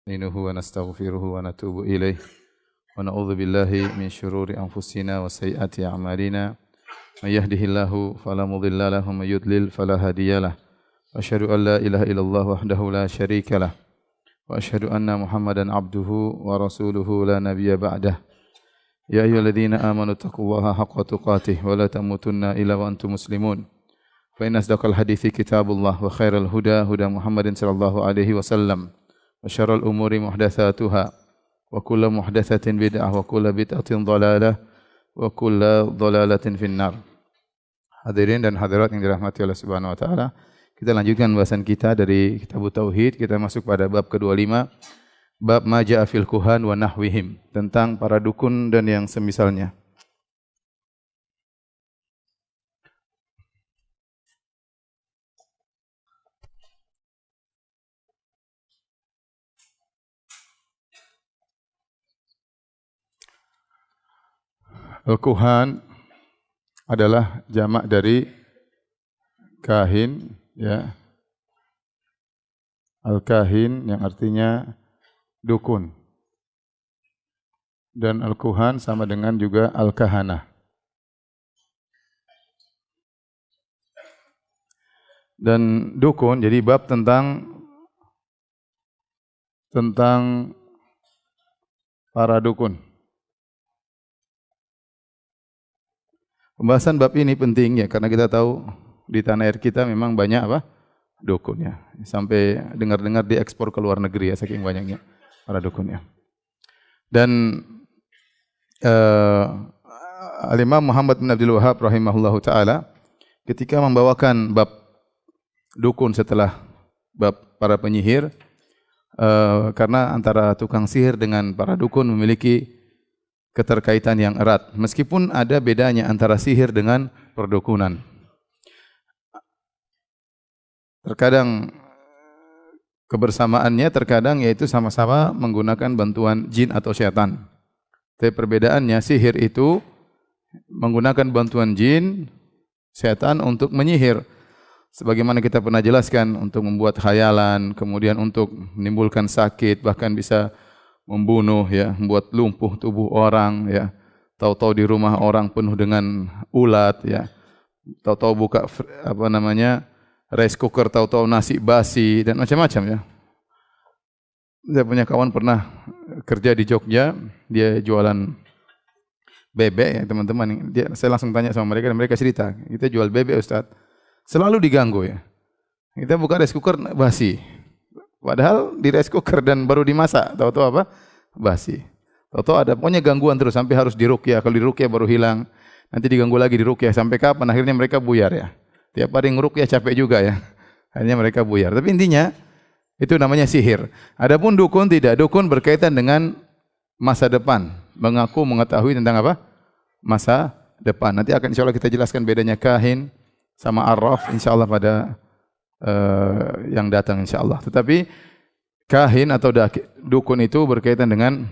نستعينه ونستغفره ونتوب إليه ونعوذ بالله من شرور أنفسنا وسيئات أعمالنا من يهده الله فلا مضل له ومن يضلل فلا هادي له وأشهد أن لا إله إلا الله وحده لا شريك له وأشهد أن محمدا عبده ورسوله لا نبي بعده يا أيها الذين آمنوا اتقوا الله حق تقاته ولا تموتن إلا وأنتم مسلمون فإن أصدق الحديث كتاب الله وخير الهدى هدى محمد صلى الله عليه وسلم وشر الأمور محدثاتها وكل محدثة بدعة وكل بدعة ضلالة وكل ضلالة في النار. Hadirin dan hadirat yang dirahmati Allah Subhanahu wa taala, kita lanjutkan bahasan kita dari Kitab Tauhid. Kita masuk pada bab ke-25, bab ma jaa fil kuhan wa nahwihim, tentang para dukun dan yang semisalnya. Al-Kuhan adalah jamak dari kahin, ya. Al-Kahin yang artinya dukun. Dan Al-Kuhan sama dengan juga Al-Kahanah. Dan dukun, jadi bab tentang para dukun. Pembahasan bab ini penting ya, karena kita tahu di tanah air kita memang banyak dukun ya. Sampai dengar-dengar diekspor ke luar negeri ya, saking banyaknya para dukun ya. Dan Al-Imam Muhammad bin Abdul Wahhab rahimahullahu taala ketika membawakan bab dukun setelah bab para penyihir, karena antara tukang sihir dengan para dukun memiliki keterkaitan yang erat, meskipun ada bedanya antara sihir dengan perdukunan. Terkadang kebersamaannya, terkadang yaitu sama-sama menggunakan bantuan jin atau syaitan. Tapi perbedaannya, sihir itu menggunakan bantuan jin, syaitan untuk menyihir. Sebagaimana kita pernah jelaskan, untuk membuat khayalan, kemudian untuk menimbulkan sakit, bahkan bisa membunuh ya, membuat lumpuh tubuh orang ya. Tahu-tahu di rumah orang penuh dengan ulat ya. Tahu-tahu buka rice cooker, tahu-tahu nasi basi dan macam-macam ya. Saya punya kawan pernah kerja di Jogja, dia jualan bebek ya teman-teman. Saya langsung tanya sama mereka dan mereka cerita, kita jual bebek Ustaz, selalu diganggu ya. Kita buka rice cooker basi. Padahal di rice cooker dan baru dimasak, tahu-tahu apa? Basi. Tahu-tahu ada pokoknya gangguan terus sampai harus diruqyah. Kalau diruqyah baru hilang. Nanti diganggu lagi diruqyah sampai kapan? Akhirnya mereka buyar ya. Tiap hari ngeruqyah capek juga ya. Akhirnya mereka buyar. Tapi intinya itu namanya sihir. Adapun dukun tidak. Dukun berkaitan dengan masa depan. Mengaku mengetahui tentang apa? Masa depan. Nanti akan insyaallah kita jelaskan bedanya kahin sama arraf insyaallah pada yang datang insyaallah. Tetapi kahin atau dukun itu berkaitan dengan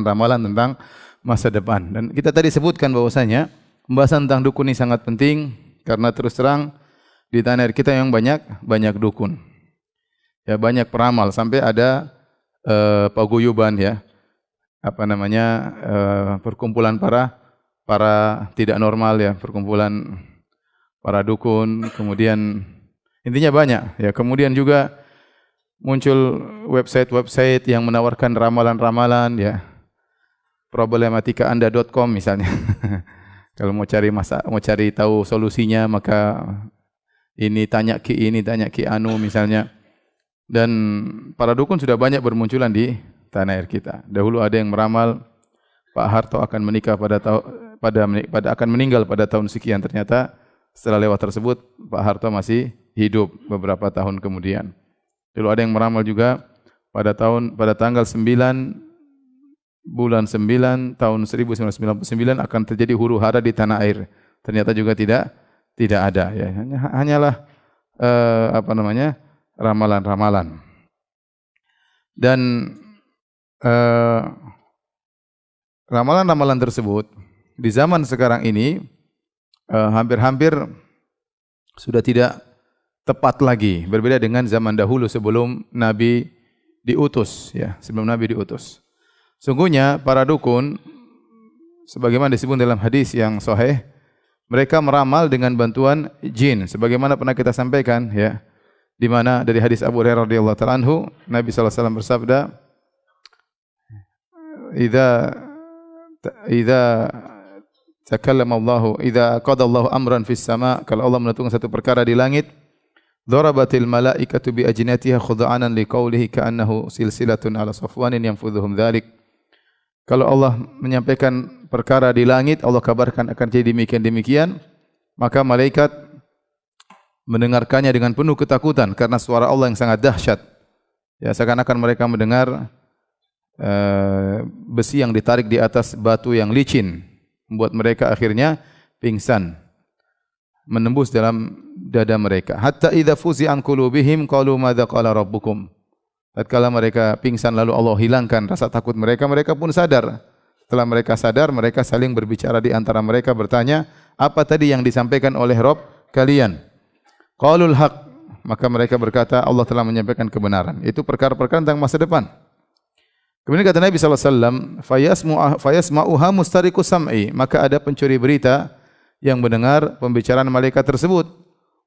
ramalan tentang masa depan. Dan kita tadi sebutkan bahwasanya pembahasan tentang dukun ini sangat penting karena terus terang di tanah air kita yang banyak dukun. Ya, banyak peramal sampai ada paguyuban ya. Perkumpulan para tidak normal ya, perkumpulan para dukun, kemudian intinya banyak ya. Kemudian juga muncul website yang menawarkan ramalan-ramalan ya. Problematika.anda.com misalnya. Kalau mau cari tahu solusinya maka tanya ki anu misalnya. Dan para dukun sudah banyak bermunculan di tanah air kita. Dahulu ada yang meramal Pak Harto akan menikah akan meninggal pada tahun sekian, ternyata setelah lewat tersebut, Pak Harto masih hidup beberapa tahun kemudian. Lalu ada yang meramal juga pada tanggal 9 bulan 9 tahun 1999 akan terjadi huru hara di tanah air. Ternyata juga tidak ada ya. Hanyalah ramalan-ramalan. Dan ramalan-ramalan tersebut di zaman sekarang ini hampir-hampir sudah tidak tepat lagi. Berbeda dengan zaman dahulu sebelum Nabi diutus ya, sebelum Nabi diutus. Sungguhnya para dukun sebagaimana disebut dalam hadis yang sahih, mereka meramal dengan bantuan jin sebagaimana pernah kita sampaikan ya. Di mana dari hadis Abu Hurairah radhiyallahu taala anhu, Nabi sallallahu alaihi wasallam bersabda, "Idza takallama Allahu, idza qada Allahu amran fis sama'," kalau Allah menentukan satu perkara di langit, "Dharabatil malaikatu bi ajnatiha khud'anan liqaulihi ka'annahu silsilatun ala safwanin yanfudhuhum dzalik." Kalau Allah menyampaikan perkara di langit, Allah kabarkan akan jadi demikian, maka malaikat mendengarkannya dengan penuh ketakutan karena suara Allah yang sangat dahsyat. Ya, seakan-akan mereka mendengar besi yang ditarik di atas batu yang licin, membuat mereka akhirnya pingsan, menembus dalam dada mereka. Hatta idza fuzi'an qulubihim qalu madza qala rabbukum. Tatkala mereka pingsan lalu Allah hilangkan rasa takut mereka, mereka pun sadar. Setelah mereka sadar, mereka saling berbicara di antara mereka bertanya, apa tadi yang disampaikan oleh Rabb kalian? Qalul haq, maka mereka berkata Allah telah menyampaikan kebenaran. Itu perkara-perkara tentang masa depan. Kemudian kata Nabi sallallahu alaihi wasallam, fayasma'uha mustariqu sam'i, maka ada pencuri berita yang mendengar pembicaraan malaikat tersebut.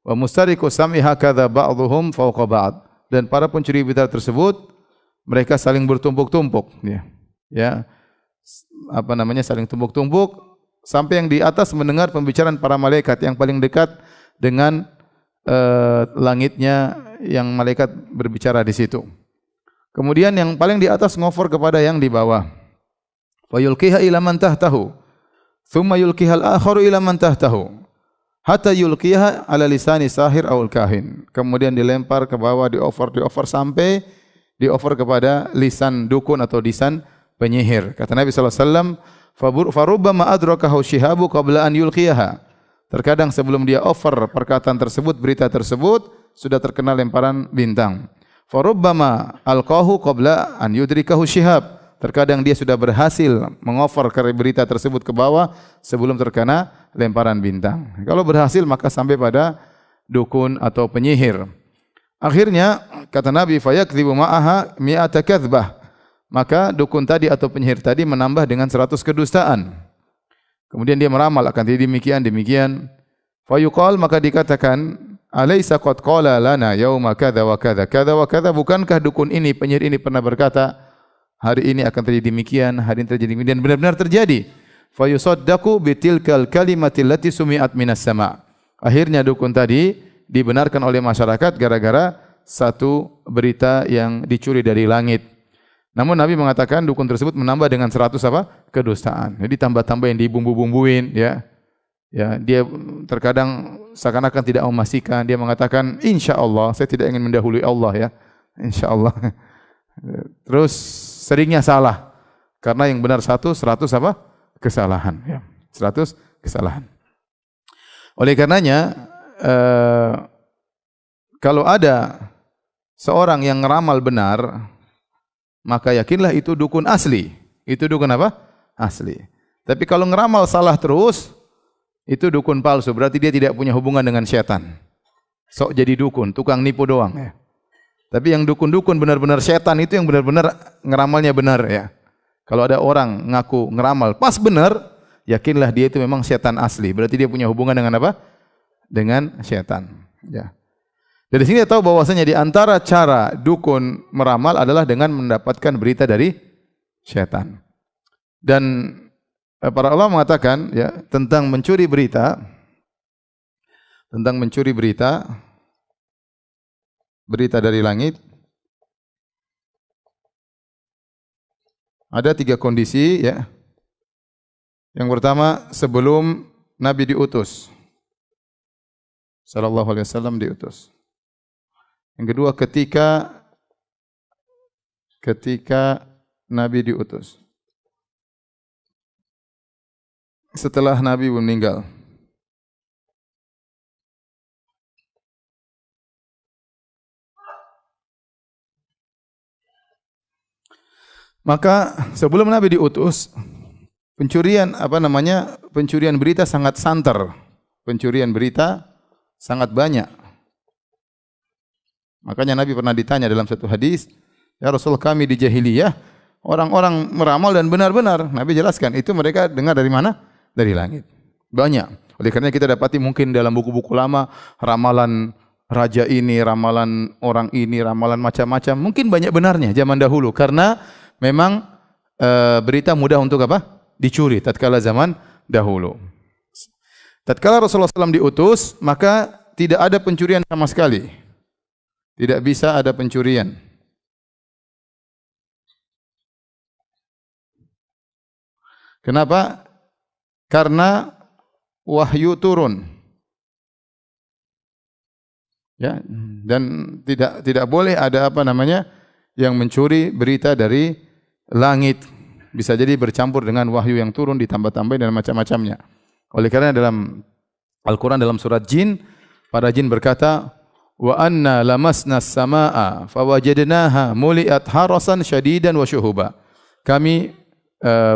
Wa mustariqu sam'i hakadha ba'dhum fawqa ba'd. Dan para pencuri berita tersebut mereka saling bertumpuk-tumpuk ya. Ya. Saling tumpuk-tumpuk sampai yang di atas mendengar pembicaraan para malaikat yang paling dekat dengan langitnya yang malaikat berbicara di situ. Kemudian yang paling di atas ngofor kepada yang di bawah. Fa yulqiha ila man tahtahu. Thumma yulqiha al-akharu ila man tahtahu. Hatta yulqiha ala lisani sahir aw kahin. Kemudian dilempar ke bawah, diover sampai diover kepada lisan dukun atau lisan penyihir. Kata Nabi sallallahu alaihi wasallam, fa rubbama adrakahu shihabu qabla an yulqiyaha. Terkadang sebelum dia over perkataan tersebut, berita tersebut, sudah terkena lemparan bintang. Farubbama alqahu qabla an yudrikahu shihab. Terkadang dia sudah berhasil mengover berita tersebut ke bawah sebelum terkena lemparan bintang. Kalau berhasil maka sampai pada dukun atau penyihir. Akhirnya kata Nabi, fayakthibu ma'aha mi'ata kadzbah. Maka dukun tadi atau penyihir tadi menambah dengan 100 kedustaan. Kemudian dia meramal akan jadi demikian. Fayuqal, maka dikatakan, alaysa qad qala lana yauma kadza wa kadza, bukankah dukun ini, penyihir ini pernah berkata hari ini akan terjadi demikian, hari ini terjadi demikian, dan benar-benar terjadi. Fayusaddaqu bitilkal kalimati allati sumi'at minas sama'. Akhirnya dukun tadi dibenarkan oleh masyarakat gara-gara satu berita yang dicuri dari langit. Namun Nabi mengatakan dukun tersebut menambah dengan 100 kedustaan. Jadi tambah-tambah yang dibumbu-bumbuin ya. Ya, dia terkadang seakan-akan tidak memastikan, dia mengatakan insyaallah, saya tidak ingin mendahului Allah ya. Insyaallah. Terus seringnya salah. Karena yang benar 100 kesalahan ya. 100 kesalahan. Oleh karenanya kalau ada seorang yang ngeramal benar, maka yakinlah itu dukun asli. Itu dukun apa? Asli. Tapi kalau ngeramal salah terus, itu dukun palsu. Berarti dia tidak punya hubungan dengan setan. Sok jadi dukun, tukang nipu doang ya. Tapi yang dukun-dukun benar-benar setan itu yang benar-benar ngeramalnya benar ya. Kalau ada orang ngaku ngeramal pas benar, yakinlah dia itu memang setan asli. Berarti dia punya hubungan dengan apa? Dengan setan. Ya. Dari sini kita tahu bahwasanya di antara cara dukun meramal adalah dengan mendapatkan berita dari setan. Dan para ulama mengatakan ya tentang mencuri berita, berita dari langit, ada 3 kondisi ya. Yang pertama sebelum Nabi diutus, sallallahu alaihi wasallam diutus. Yang kedua ketika Nabi diutus. Setelah Nabi meninggal. Maka sebelum Nabi diutus, pencurian berita sangat santer. Pencurian berita sangat banyak. Makanya Nabi pernah ditanya dalam satu hadis, Ya Rasul, kami di jahiliyah orang-orang meramal dan benar-benar. Nabi jelaskan, itu mereka dengar dari mana? Dari langit. Banyak. Oleh karena kita dapati mungkin dalam buku-buku lama ramalan raja ini, ramalan orang ini, ramalan macam-macam, mungkin banyak benarnya zaman dahulu karena memang berita mudah untuk apa? Dicuri tatkala zaman dahulu. Tatkala Rasulullah SAW diutus, maka tidak ada pencurian sama sekali. Tidak bisa ada pencurian. Kenapa? Karena wahyu turun. Ya, dan tidak boleh ada apa namanya yang mencuri berita dari langit. Bisa jadi bercampur dengan wahyu yang turun ditambah-tambahin dan macam-macamnya. Oleh karena dalam Al-Qur'an dalam surat Jin, para jin berkata, "Wa anna lamasna as-samaa'a fawajadnaha muliat harasan syadidan wa syuhuba." Kami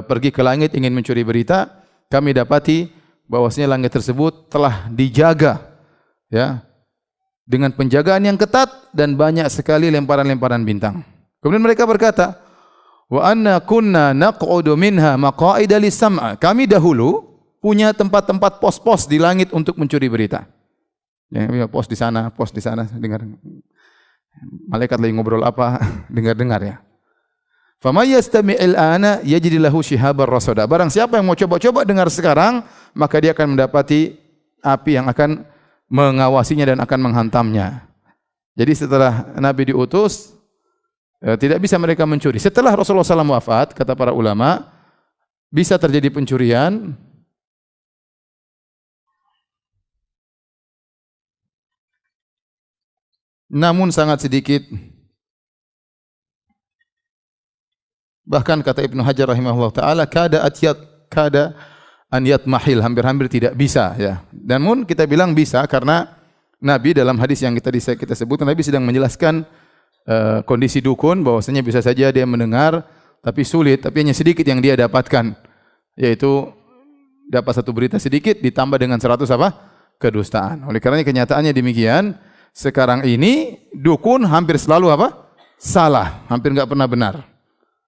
pergi ke langit ingin mencuri berita, kami dapati bahwasanya langit tersebut telah dijaga ya dengan penjagaan yang ketat dan banyak sekali lemparan-lemparan bintang. Kemudian mereka berkata, "Wa anna kunna naq'udu minha maq'ida lis-sam'a." Kami dahulu punya tempat-tempat pos-pos di langit untuk mencuri berita. Ya, pos di sana, dengar malaikat lagi ngobrol apa, dengar-dengar ya. Famay yastami'il ana yajid lahu shihabar rasada. Barang siapa yang mau coba-coba dengar sekarang, maka dia akan mendapati api yang akan mengawasinya dan akan menghantamnya. Jadi setelah Nabi diutus, tidak bisa mereka mencuri. Setelah Rasulullah SAW wafat, kata para ulama, bisa terjadi pencurian. Namun sangat sedikit. Bahkan kata Ibnu Hajar rahimahullah taala, kada an yatmahil, hampir-hampir tidak bisa ya. Namun kita bilang bisa karena Nabi dalam hadis yang kita sebutkan, Nabi sedang menjelaskan kondisi dukun, bahwasanya bisa saja dia mendengar tapi sulit, tapi hanya sedikit yang dia dapatkan, yaitu dapat satu berita sedikit ditambah dengan 100 apa? Kedustaan. Oleh karenanya kenyataannya demikian. Sekarang ini dukun hampir selalu apa? Salah, hampir enggak pernah benar.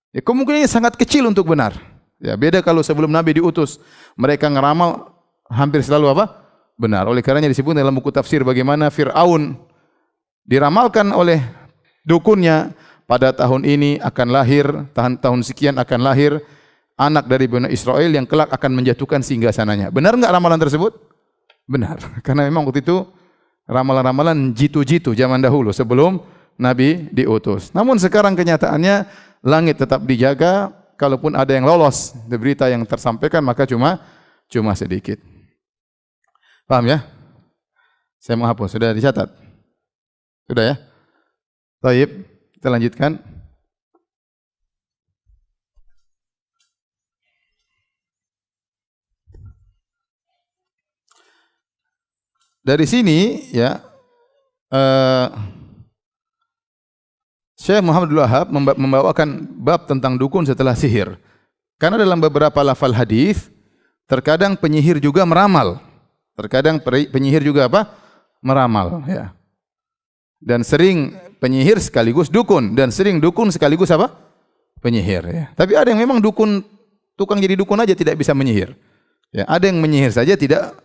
Ya, kemungkinannya sangat kecil untuk benar. Ya, beda kalau sebelum Nabi diutus, mereka ngeramal hampir selalu apa? Benar. Oleh karenanya disebut dalam buku tafsir bagaimana Fir'aun diramalkan oleh dukunnya pada tahun ini akan lahir, tahun sekian akan lahir anak dari Bani Israel yang kelak akan menjatuhkan singgasananya. Benar enggak ramalan tersebut? Benar. Karena memang waktu itu ramalan-ramalan jitu-jitu zaman dahulu sebelum Nabi diutus. Namun sekarang kenyataannya langit tetap dijaga, kalaupun ada yang lolos dari berita yang tersampaikan maka cuma sedikit. Paham ya? Saya mau hapus, sudah dicatat? Sudah ya? Baik, kita lanjutkan. Dari sini ya Syekh Muhammad Abdul Wahab membawakan bab tentang dukun setelah sihir. Karena dalam beberapa lafal hadis terkadang penyihir juga meramal. Terkadang penyihir juga apa? Meramal ya. Dan sering penyihir sekaligus dukun, dan sering dukun sekaligus apa? Penyihir ya. Tapi ada yang memang dukun, tukang jadi dukun aja tidak bisa menyihir. Ya, ada yang menyihir saja tidak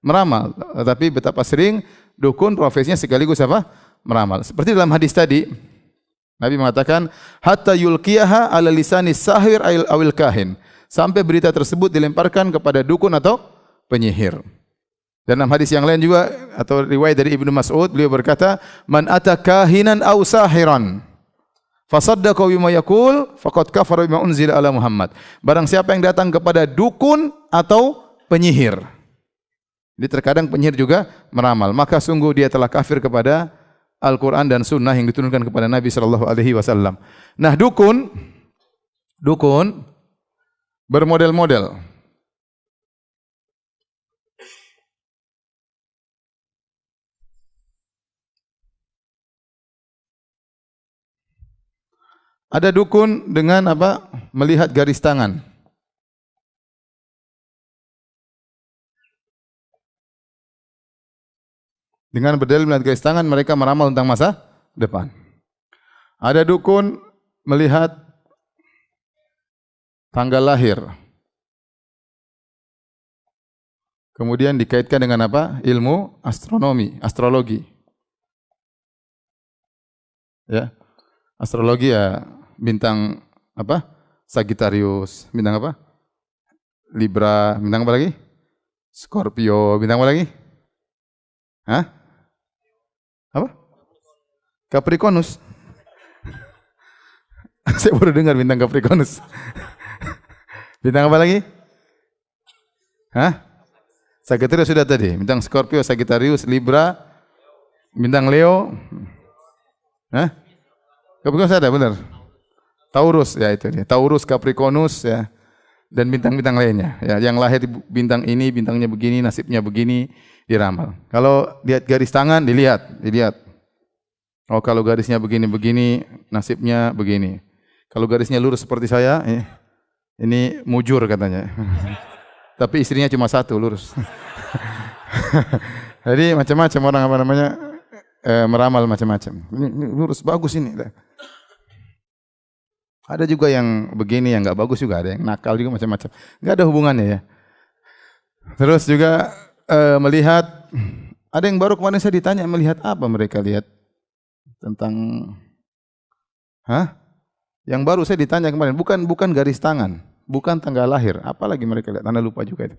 meramal. Tapi betapa sering dukun profesinya sekaligus apa? Meramal. Seperti dalam hadis tadi, Nabi mengatakan, hatta yulqiyaha ala lisani sahir awil kahin. Sampai berita tersebut dilemparkan kepada dukun atau penyihir. Dan dalam hadis yang lain juga, atau riwayat dari Ibnu Mas'ud, beliau berkata, man ata kahinan aw sahiran fasaddaqa bima yaqul faqad kafara bima unzila ala Muhammad. Barang siapa yang datang kepada dukun atau penyihir. Jadi terkadang penyihir juga meramal, maka sungguh dia telah kafir kepada Al-Quran dan Sunnah yang diturunkan kepada Nabi Sallallahu Alaihi Wasallam. Nah, dukun bermodel-model. Ada dukun dengan apa? Melihat garis tangan. Dengan berdalil melihat garis tangan, mereka meramal tentang masa depan. Ada dukun melihat tanggal lahir. Kemudian dikaitkan dengan apa? Ilmu astronomi, astrologi. Ya. Astrologi ya bintang apa? Sagittarius, bintang apa? Libra, bintang apa lagi? Scorpio, bintang apa lagi? Hah? Apa? Capricornus. Saya baru dengar bintang Capricornus. Bintang apa lagi? Hah? Sagittarius sudah tadi. Bintang Scorpio, Sagittarius, Libra, bintang Leo. Hah? Capricornus ada benar. Taurus ya itu dia. Taurus, Capricornus ya. Dan bintang-bintang lainnya. Ya, yang lahir di bintang ini, bintangnya begini, nasibnya begini, diramal. Kalau lihat garis tangan, dilihat. Oh, kalau garisnya begini-begini, nasibnya begini. Kalau garisnya lurus seperti saya, ini mujur katanya. Tapi istrinya cuma satu, lurus. Jadi macam-macam orang apa namanya meramal macam-macam. Ini lurus bagus ini. Ada juga yang begini yang nggak bagus juga, ada yang nakal juga macam-macam. Nggak ada hubungannya ya. Terus juga melihat, ada yang baru kemarin saya ditanya melihat apa mereka lihat tentang, Yang baru saya ditanya kemarin bukan garis tangan. Bukan tanggal lahir, apalagi mereka lihat, Anda lupa juga itu.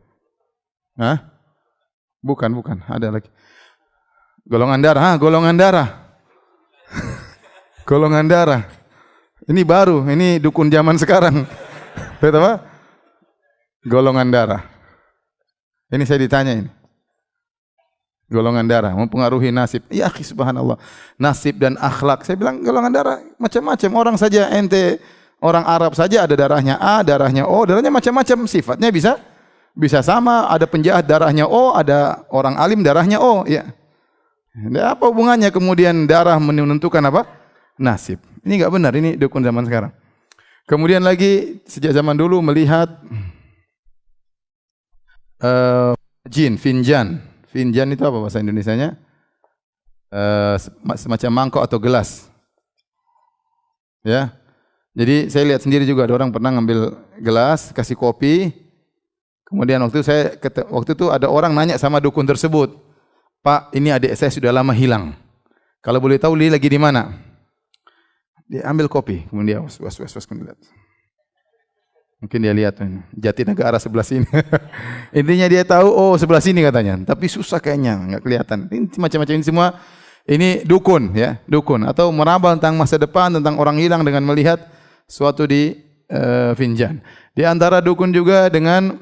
Bukan, ada lagi. Golongan darah, golongan darah. Golongan darah. Ini baru, ini dukun zaman sekarang. Lihat apa? Golongan darah. Ini saya ditanya ini. Golongan darah mempengaruhi nasib. Ya, subhanallah. Nasib dan akhlak. Saya bilang golongan darah macam-macam. Orang saja ente orang Arab saja ada darahnya A, darahnya O, darahnya macam-macam, sifatnya bisa sama, ada penjahat darahnya O, ada orang alim darahnya O, ya. Apa hubungannya kemudian darah menentukan apa? Nasib. Ini enggak benar, ini dukun zaman sekarang. Kemudian lagi sejak zaman dulu melihat jin, finjan. Finjan itu apa bahasa Indonesianya? Semacam mangkok atau gelas. Ya. Jadi saya lihat sendiri juga ada orang pernah ngambil gelas, kasih kopi. Kemudian waktu itu ada orang nanya sama dukun tersebut, "Pak, ini adik saya sudah lama hilang. Kalau boleh tahu dia lagi di mana?" Dia ambil kopi, kemudian dia kemudian lihat. Mungkin dia lihat Jatinegara sebelah sini. Intinya dia tahu, oh sebelah sini katanya. Tapi susah kayaknya, enggak kelihatan. Ini macam-macam ini semua. Ini dukun ya, dukun atau meramal tentang masa depan, tentang orang hilang dengan melihat suatu di finjan. Di antara dukun juga dengan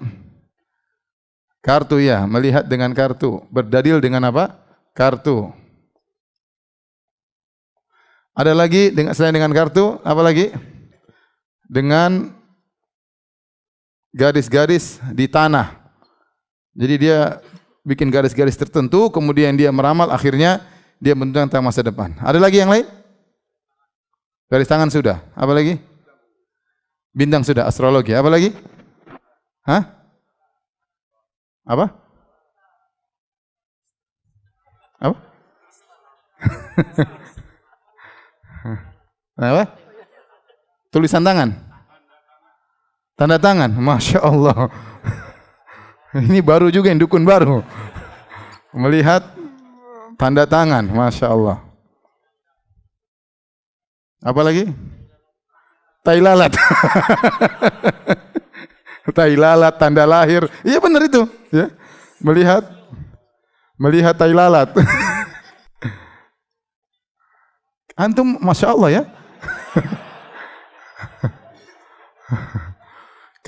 kartu ya, melihat dengan kartu, berdalil dengan apa? Kartu. Ada lagi selain dengan kartu, apa lagi? Dengan garis-garis di tanah. Jadi dia bikin garis-garis tertentu, kemudian dia meramal, akhirnya dia menentukan tentang masa depan. Ada lagi yang lain? Garis tangan sudah. Apa lagi? Bintang sudah, astrologi. Apa lagi? Apa? Apa? Apa? Tulisan tangan. Tanda tangan. Masya Allah. Ini baru juga yang dukun baru. Melihat tanda tangan. Masya Allah. Apa lagi? Tai lalat. Tai lalat, tanda lahir. Iya benar itu. Ya. Melihat tai lalat. Antum Masya Allah ya.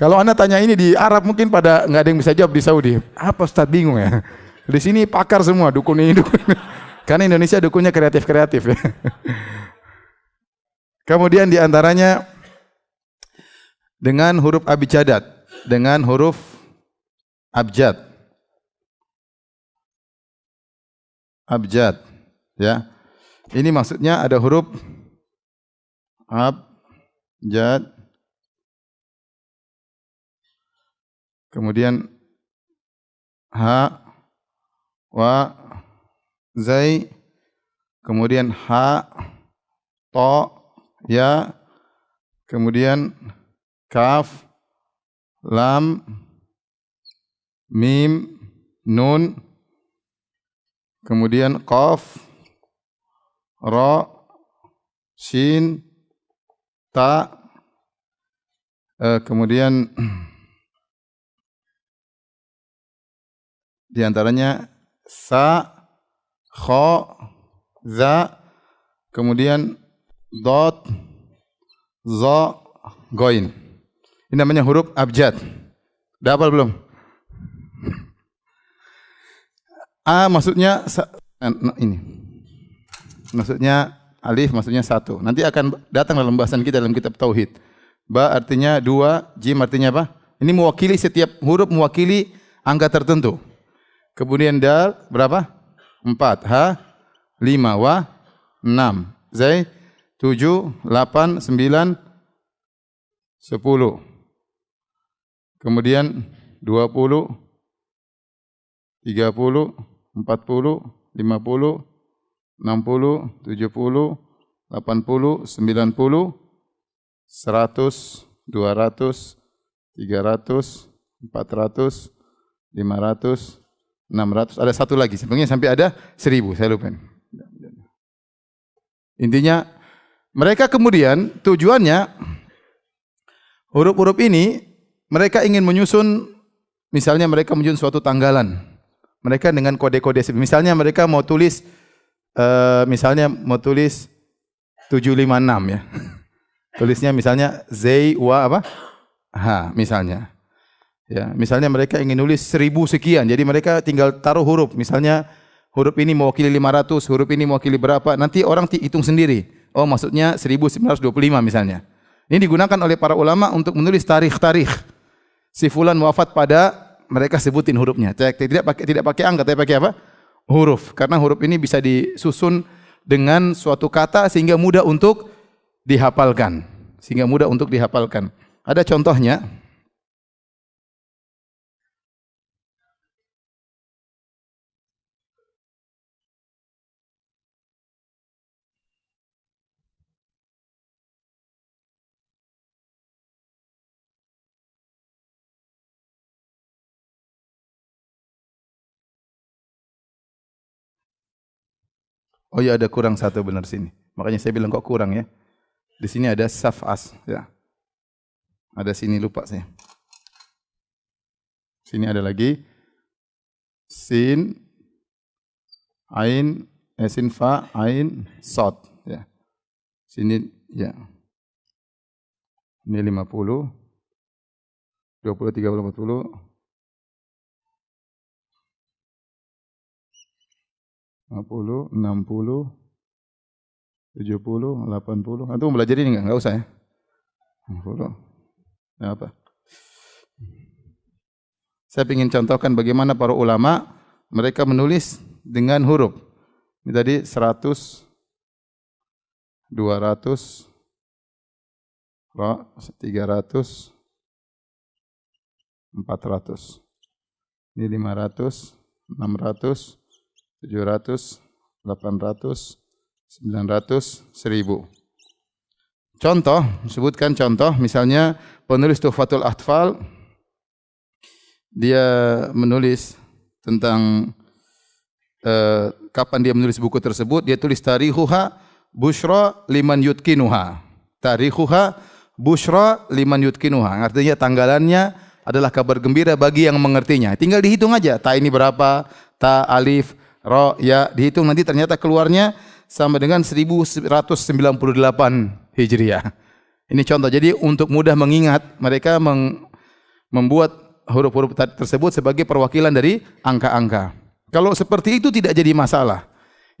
Kalau Anda tanya ini di Arab mungkin pada nggak ada yang bisa jawab di Saudi. Apa Ustaz bingung ya? Di sini pakar semua dukun ini dukun. Karena Indonesia dukunnya kreatif ya. Kemudian di antaranya dengan huruf abjadat, dengan huruf abjad. Abjad ya. Ini maksudnya ada huruf abjad. Kemudian ha, wa, zai, kemudian ha, to, ya, kemudian kaf, lam, mim, nun, kemudian qaf, ra, shin, ta, kemudian di antaranya sa, kha, za, kemudian dot, za, goin. Ini namanya huruf abjad. Udah hafal belum? A maksudnya ini. Maksudnya alif maksudnya satu. Nanti akan datang dalam bahasan kita dalam kitab tauhid. Ba artinya dua, jim artinya apa? Ini mewakili setiap huruf mewakili angka tertentu. Kemudian dal berapa? 4, ha 5, wa 6, zai 7, 8, 9, 10. Kemudian 20, 30, 40, 50, 60, 70, 80, 90, 100, 200, 300, 400, 500, 600, ada satu lagi. Sebenarnya sampai ada 1000, saya lupa. Intinya mereka kemudian tujuannya huruf-huruf ini mereka ingin menyusun, misalnya mereka menyusun suatu tanggalan. Mereka dengan kode-kode, misalnya mereka mau tulis, misalnya mau tulis 756 ya. Tulisnya misalnya Z, wa apa? H misalnya. Ya, misalnya mereka ingin nulis 1000 sekian, jadi mereka tinggal taruh huruf. Misalnya huruf ini mewakili 500, huruf ini mewakili berapa, nanti orang hitung sendiri. Oh maksudnya 1925 misalnya. Ini digunakan oleh para ulama untuk menulis tarikh-tarikh. Si fulan wafat pada, mereka sebutin hurufnya. Tidak pakai angka, tapi pakai apa? Huruf. Karena huruf ini bisa disusun dengan suatu kata sehingga mudah untuk dihafalkan. Ada contohnya. Oh ya, ada kurang satu benar sini. Makanya saya bilang kok kurang ya. Di sini ada saf'as ya. Ada sini lupa saya. Sini ada lagi sin, ain, sin fa, ain, sod ya. Sini ya. Ini 50, 20, 30, 40. 50, 60, 70, 80. Antum belajar ini enggak usah ya. 60. Ya apa? Saya ingin contohkan bagaimana para ulama mereka menulis dengan huruf. Ini tadi 100, 200, 300, 400. Ini 500, 600, 700, 800, 900, 1000. Contoh, sebutkan contoh, misalnya penulis Tuhfatul Atfal, dia menulis tentang kapan dia menulis buku tersebut, dia tulis tarikhuha busyra liman yutkinuha. Tarikhuha busyra liman yutkinuha. Artinya tanggalannya adalah kabar gembira bagi yang mengertinya. Tinggal dihitung aja, ta ini berapa, ta, alif, ra, ya, dihitung nanti ternyata keluarnya sama dengan 1198 Hijriah. Ini contoh. Jadi untuk mudah mengingat, mereka membuat huruf-huruf tersebut sebagai perwakilan dari angka-angka. Kalau seperti itu tidak jadi masalah.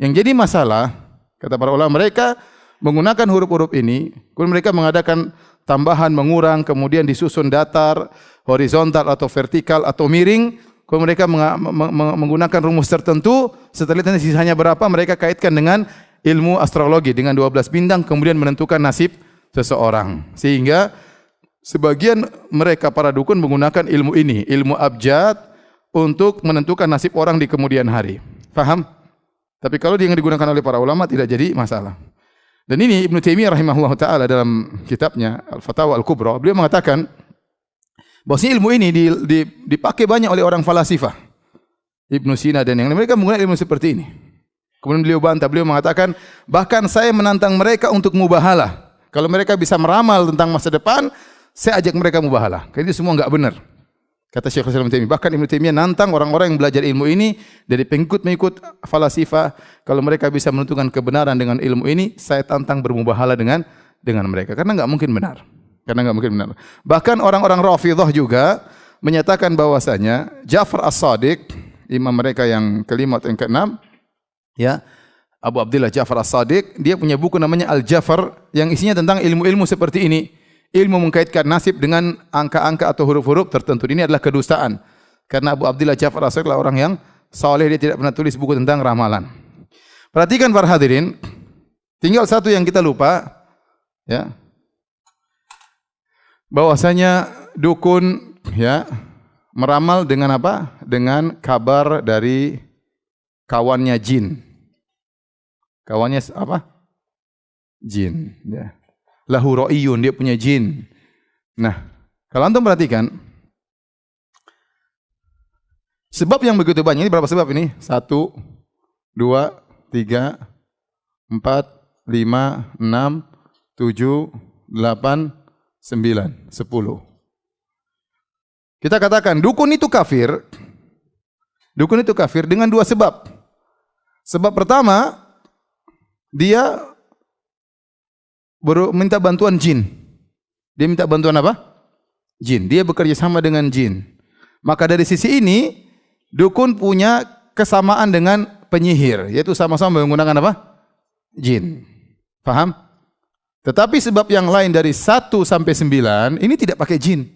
Yang jadi masalah, kata para ulama, mereka menggunakan huruf-huruf ini, kemudian mereka mengadakan tambahan, mengurang, kemudian disusun datar, horizontal atau vertikal atau miring. Kalau mereka menggunakan rumus tertentu, setelah itu sisanya berapa, mereka kaitkan dengan ilmu astrologi, dengan 12 bintang, kemudian menentukan nasib seseorang. Sehingga sebagian mereka para dukun menggunakan ilmu ini, ilmu abjad, untuk menentukan nasib orang di kemudian hari. Faham? Tapi kalau yang digunakan oleh para ulama tidak jadi masalah. Dan ini Ibnu Taimiyah rahimahullah taala dalam kitabnya Al-Fatawa Al-Kubra, beliau mengatakan bahwasanya ilmu ini dipakai banyak oleh orang falasifah. Ibnu Sina dan yang lain, mereka menggunakan ilmu seperti ini. Kemudian beliau bantah, beliau mengatakan, bahkan saya menantang mereka untuk mubahalah. Kalau mereka bisa meramal tentang masa depan, saya ajak mereka mubahalah. Karena itu semua enggak benar. Kata Syekhul Islam Ibnu Taimiyah. Bahkan Ibnu Taimiyah nantang orang-orang yang belajar ilmu ini dari pengikut-pengikut falasifah, kalau mereka bisa menentukan kebenaran dengan ilmu ini, saya tantang bermubahalah dengan mereka. Karena enggak mungkin benar. Bahkan orang-orang Rafidhah juga menyatakan bahwasanya Ja'far As-Shadiq, imam mereka yang kelima atau yang keenam, ya, Abu Abdillah Ja'far As-Shadiq, dia punya buku namanya Al-Ja'far yang isinya tentang ilmu-ilmu seperti ini. Ilmu mengkaitkan nasib dengan angka-angka atau huruf-huruf tertentu. Ini adalah kedustaan. Karena Abu Abdillah Ja'far As-Shadiq adalah orang yang saleh, dia tidak pernah tulis buku tentang ramalan. Perhatikan para hadirin, tinggal satu yang kita lupa, ya. Bahwasanya dukun, ya, meramal dengan apa? Dengan kabar dari kawannya jin. Kawannya apa? Jin, ya. Lahu ra'iyun, dia punya jin. Nah, kalau antum perhatikan, sebab yang begitu banyak, ini berapa sebab ini? 1, 2, 3, 4, 5, 6, 7, 8, 9, 10. Kita katakan dukun itu kafir. Dukun itu kafir dengan dua sebab. Sebab pertama, dia minta bantuan jin. Dia minta bantuan apa? Jin. Dia bekerja sama dengan jin. Maka dari sisi ini, dukun punya kesamaan dengan penyihir, yaitu sama-sama menggunakan apa? Jin. Paham? Tetapi sebab yang lain dari 1 sampai 9, ini tidak pakai jin.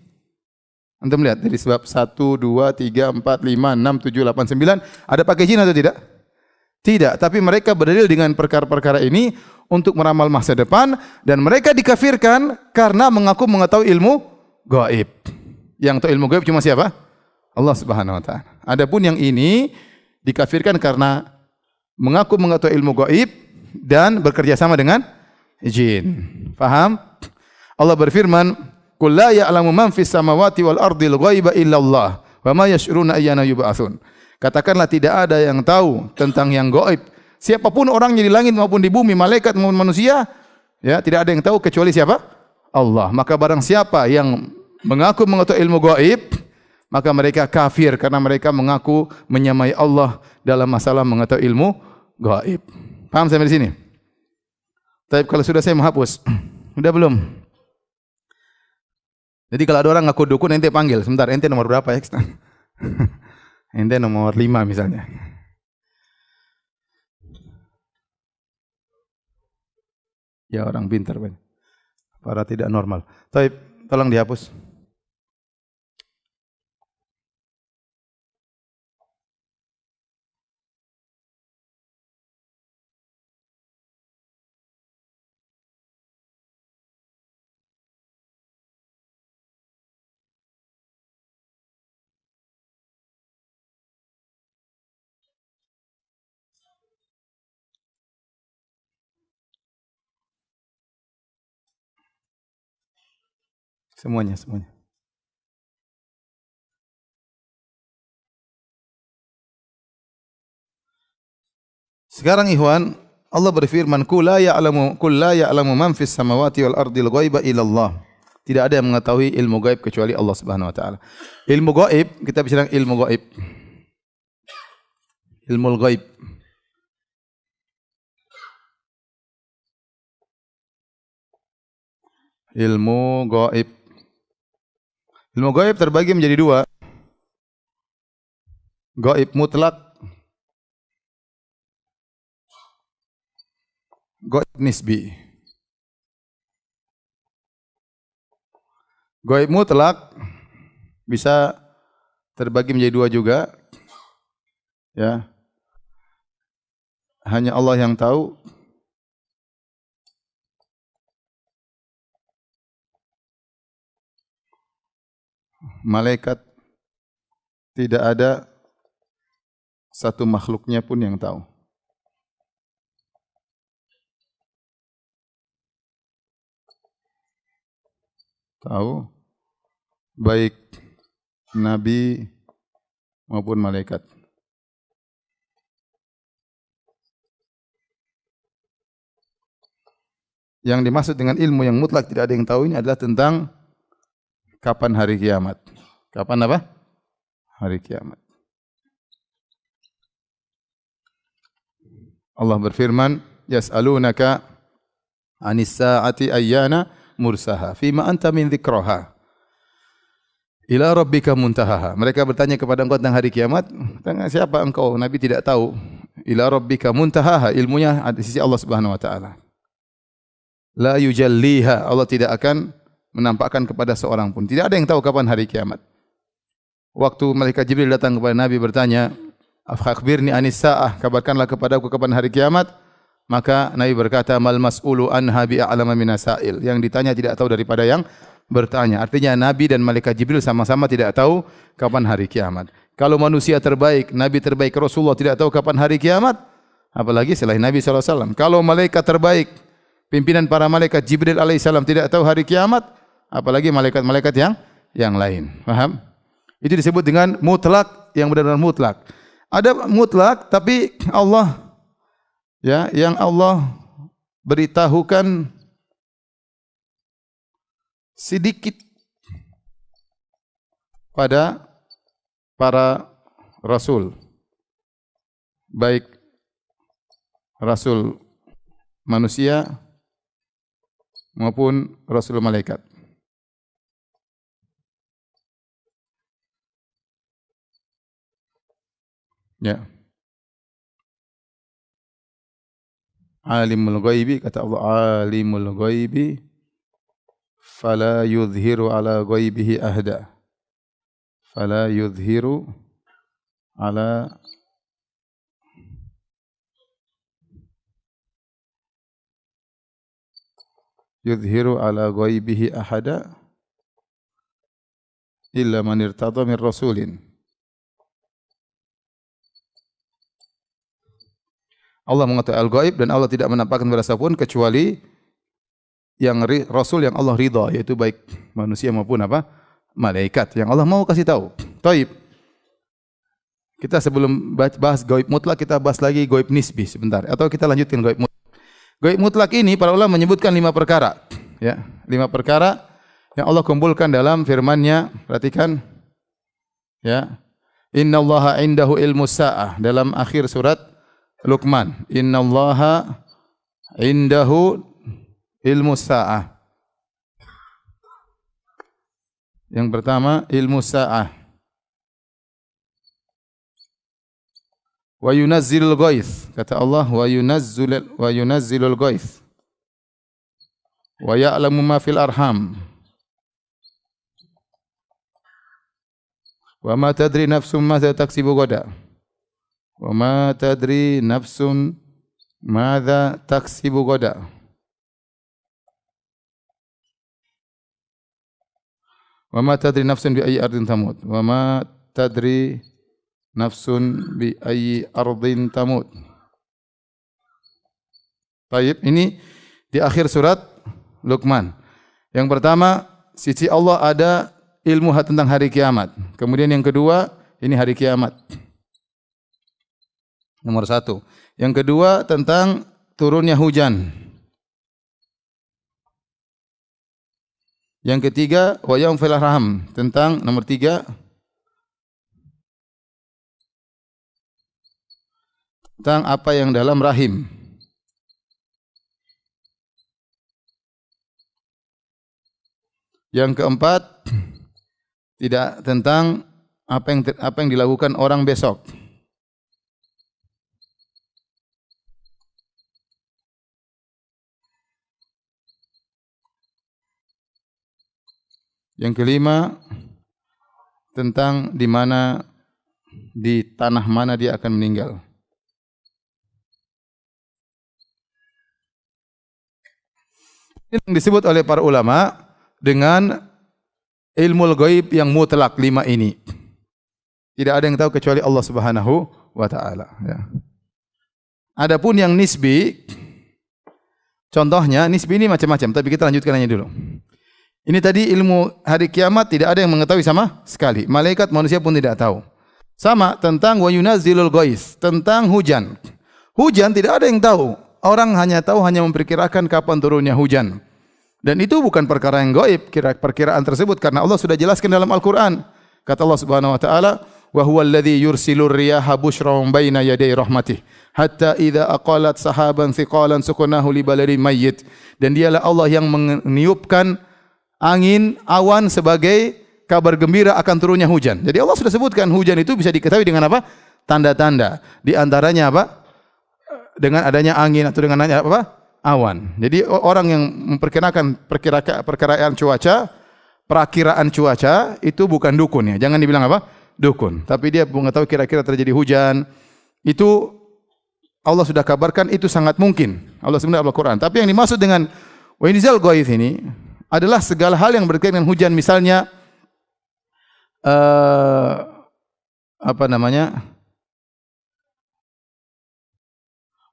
Antum lihat dari sebab 1, 2, 3, 4, 5, 6, 7, 8, 9, ada pakai jin atau tidak? Tidak, tapi mereka berdalil dengan perkara-perkara ini untuk meramal masa depan, dan mereka dikafirkan karena mengaku mengetahui ilmu gaib. Yang tahu ilmu gaib cuma siapa? Allah Subhanahu wa taala. Adapun yang ini dikafirkan karena mengaku mengetahui ilmu gaib dan bekerja sama dengan jin. Faham? Allah berfirman, "Qul la ya'lamu man fis samawati wal ardil ghaiba illa Allah, wa ma yash'uruna ayyana yub'atsun." Katakanlah tidak ada yang tahu tentang yang gaib. Siapapun orangnya di langit maupun di bumi, malaikat maupun manusia, ya, tidak ada yang tahu kecuali siapa? Allah. Maka barang siapa yang mengaku mengetahui ilmu gaib, maka mereka kafir karena mereka mengaku menyamai Allah dalam masalah mengetahui ilmu gaib. Paham sampai di sini? Tapi kalau sudah saya menghapus, sudah belum? Jadi kalau ada orang ngaku dukun, ente panggil. Sebentar, ente nomor berapa ya? Ente nomor 5 misalnya. Ya orang pintar, para tidak normal. Tapi tolong dihapus. Semuanya. Sekarang ikhwan, Allah berfirman, "Qul la ya'lamu man fis samawati wal ardil ghaiba illa Allah." Tidak ada yang mengetahui ilmu gaib kecuali Allah Subhanahu wa taala. Ilmu gaib, kita bicara ilmu gaib. Ilmu gaib. Ilmu gaib. Ilmu gaib terbagi menjadi dua. Gaib mutlak, gaib nisbi. Gaib mutlak bisa terbagi menjadi dua juga. Ya. Hanya Allah yang tahu. Malaikat tidak ada satu makhluknya pun yang tahu. tahu baik nabi maupun malaikat. Yang dimaksud dengan ilmu yang mutlak tidak ada yang tahu ini adalah tentang kapan hari kiamat. Kapan apa? Hari kiamat. Allah berfirman, "Yas'alunaka 'anis sa'ati ayyana mursaha, fima anta min dzikraha. Ila rabbika muntahaha." Mereka bertanya kepada engkau tentang hari kiamat, tentang siapa engkau? Nabi tidak tahu. Ila rabbika muntahaha, ilmunya ada di sisi Allah Subhanahu wa taala. La yujalliha, Allah tidak akan menampakkan kepada seorang pun. Tidak ada yang tahu kapan hari kiamat. Waktu malaikat Jibril datang kepada Nabi bertanya, "Akhbirni anis sa'ah," kabarkanlah kepadaku kapan hari kiamat. Maka Nabi berkata, "Mal mas'ulu anha bi'a'lama minas sa'il." Yang ditanya tidak tahu daripada yang bertanya. Artinya Nabi dan malaikat Jibril sama-sama tidak tahu kapan hari kiamat. Kalau manusia terbaik, Nabi terbaik, Rasulullah tidak tahu kapan hari kiamat, apalagi selain Nabi sallallahu alaihi wasallam. Kalau malaikat terbaik, pimpinan para malaikat Jibril alaihissalam tidak tahu hari kiamat, apalagi malaikat-malaikat yang lain. Paham? Itu disebut dengan mutlak, yang benar-benar mutlak. Ada mutlak tapi Allah yang Allah beritahukan sedikit pada para rasul, baik rasul manusia maupun rasul malaikat. Ya. Alimul ghaibi, kata Allah, alimul ghaibi fala yudhiru ala ghaibihi ahda. Fala yudhiru ala ghaibihi ahada illa man irtada min rasulin. Allah mengetahui al-ghaib dan Allah tidak menampakkan kepada siapapun kecuali yang rasul yang Allah ridha, yaitu baik manusia maupun apa? Malaikat yang Allah mau kasih tahu. Taib. Kita sebelum bahas ghaib mutlak, kita bahas lagi ghaib nisbi sebentar, atau kita lanjutkan ghaib mutlak. Ghaib mutlak ini para ulama menyebutkan 5 perkara, ya. 5 perkara yang Allah kumpulkan dalam firman-Nya. Perhatikan, ya. Innallaha indahu ilmus sa'ah, dalam akhir surat Luqman. Innallaha indahu ilmus sa'ah. Yang pertama, ilmu sa'ah. Wa yunazzilul ghaits. Kata Allah, wa yunazzilul ghaits. Wa ya'lamu ma fil arham. Wa ma tadri nafsum madza taksibu ghadan. Wa ma tadri nafsun madza taksibu ghadan. Wa ma tadri nafsun bi ayyi ardin tamut. Wa ma tadri nafsun bi ayyi ardin tamut. Baik, ini di akhir surat Luqman. Yang pertama, sisi Allah ada ilmu tentang hari kiamat. Kemudian yang kedua, ini hari kiamat. Nomor 1. Yang kedua tentang turunnya hujan. Yang ketiga, wa yaum fil arham, tentang nomor 3 tentang apa yang dalam rahim. Yang keempat, tidak tentang apa yang dilakukan orang besok. Yang kelima, tentang di tanah mana dia akan meninggal. Ini yang disebut oleh para ulama dengan ilmu ghaib yang mutlak 5 ini. Tidak ada yang tahu kecuali Allah Subhanahu wa taala, ya. Adapun yang nisbi, contohnya nisbi ini macam-macam, tapi kita lanjutkan aja dulu. Ini tadi ilmu hari kiamat tidak ada yang mengetahui sama sekali. Malaikat manusia pun tidak tahu. Sama tentang wa yunazzilul ghais, tentang hujan. Hujan tidak ada yang tahu. Orang hanya tahu, hanya memperkirakan kapan turunnya hujan. Dan itu bukan perkara yang gaib, perkiraan tersebut karena Allah sudah jelaskan dalam Al-Qur'an. Kata Allah Subhanahu wa taala, "Wa huwal ladzi yursilur riyaha busyran baina yaday rahmatih, hatta idza aqalat sahaban thiqalan suqnahu li baladin mayyit." Dan dialah Allah yang meniupkan angin, awan sebagai kabar gembira akan turunnya hujan. Jadi Allah sudah sebutkan hujan itu bisa diketahui dengan apa? Tanda-tanda. Di antaranya apa? Dengan adanya angin atau dengan adanya apa? Awan. Jadi orang yang memperkirakan perkiraan cuaca, perakiraan cuaca itu bukan dukun ya. Jangan dibilang apa? Dukun. Tapi dia mengetahui kira-kira terjadi hujan. Itu Allah sudah kabarkan itu sangat mungkin. Allah sebenarnya Al-Qur'an. Tapi yang dimaksud dengan wa inzal ghaith ini adalah segala hal yang berkaitan dengan hujan, misalnya apa namanya?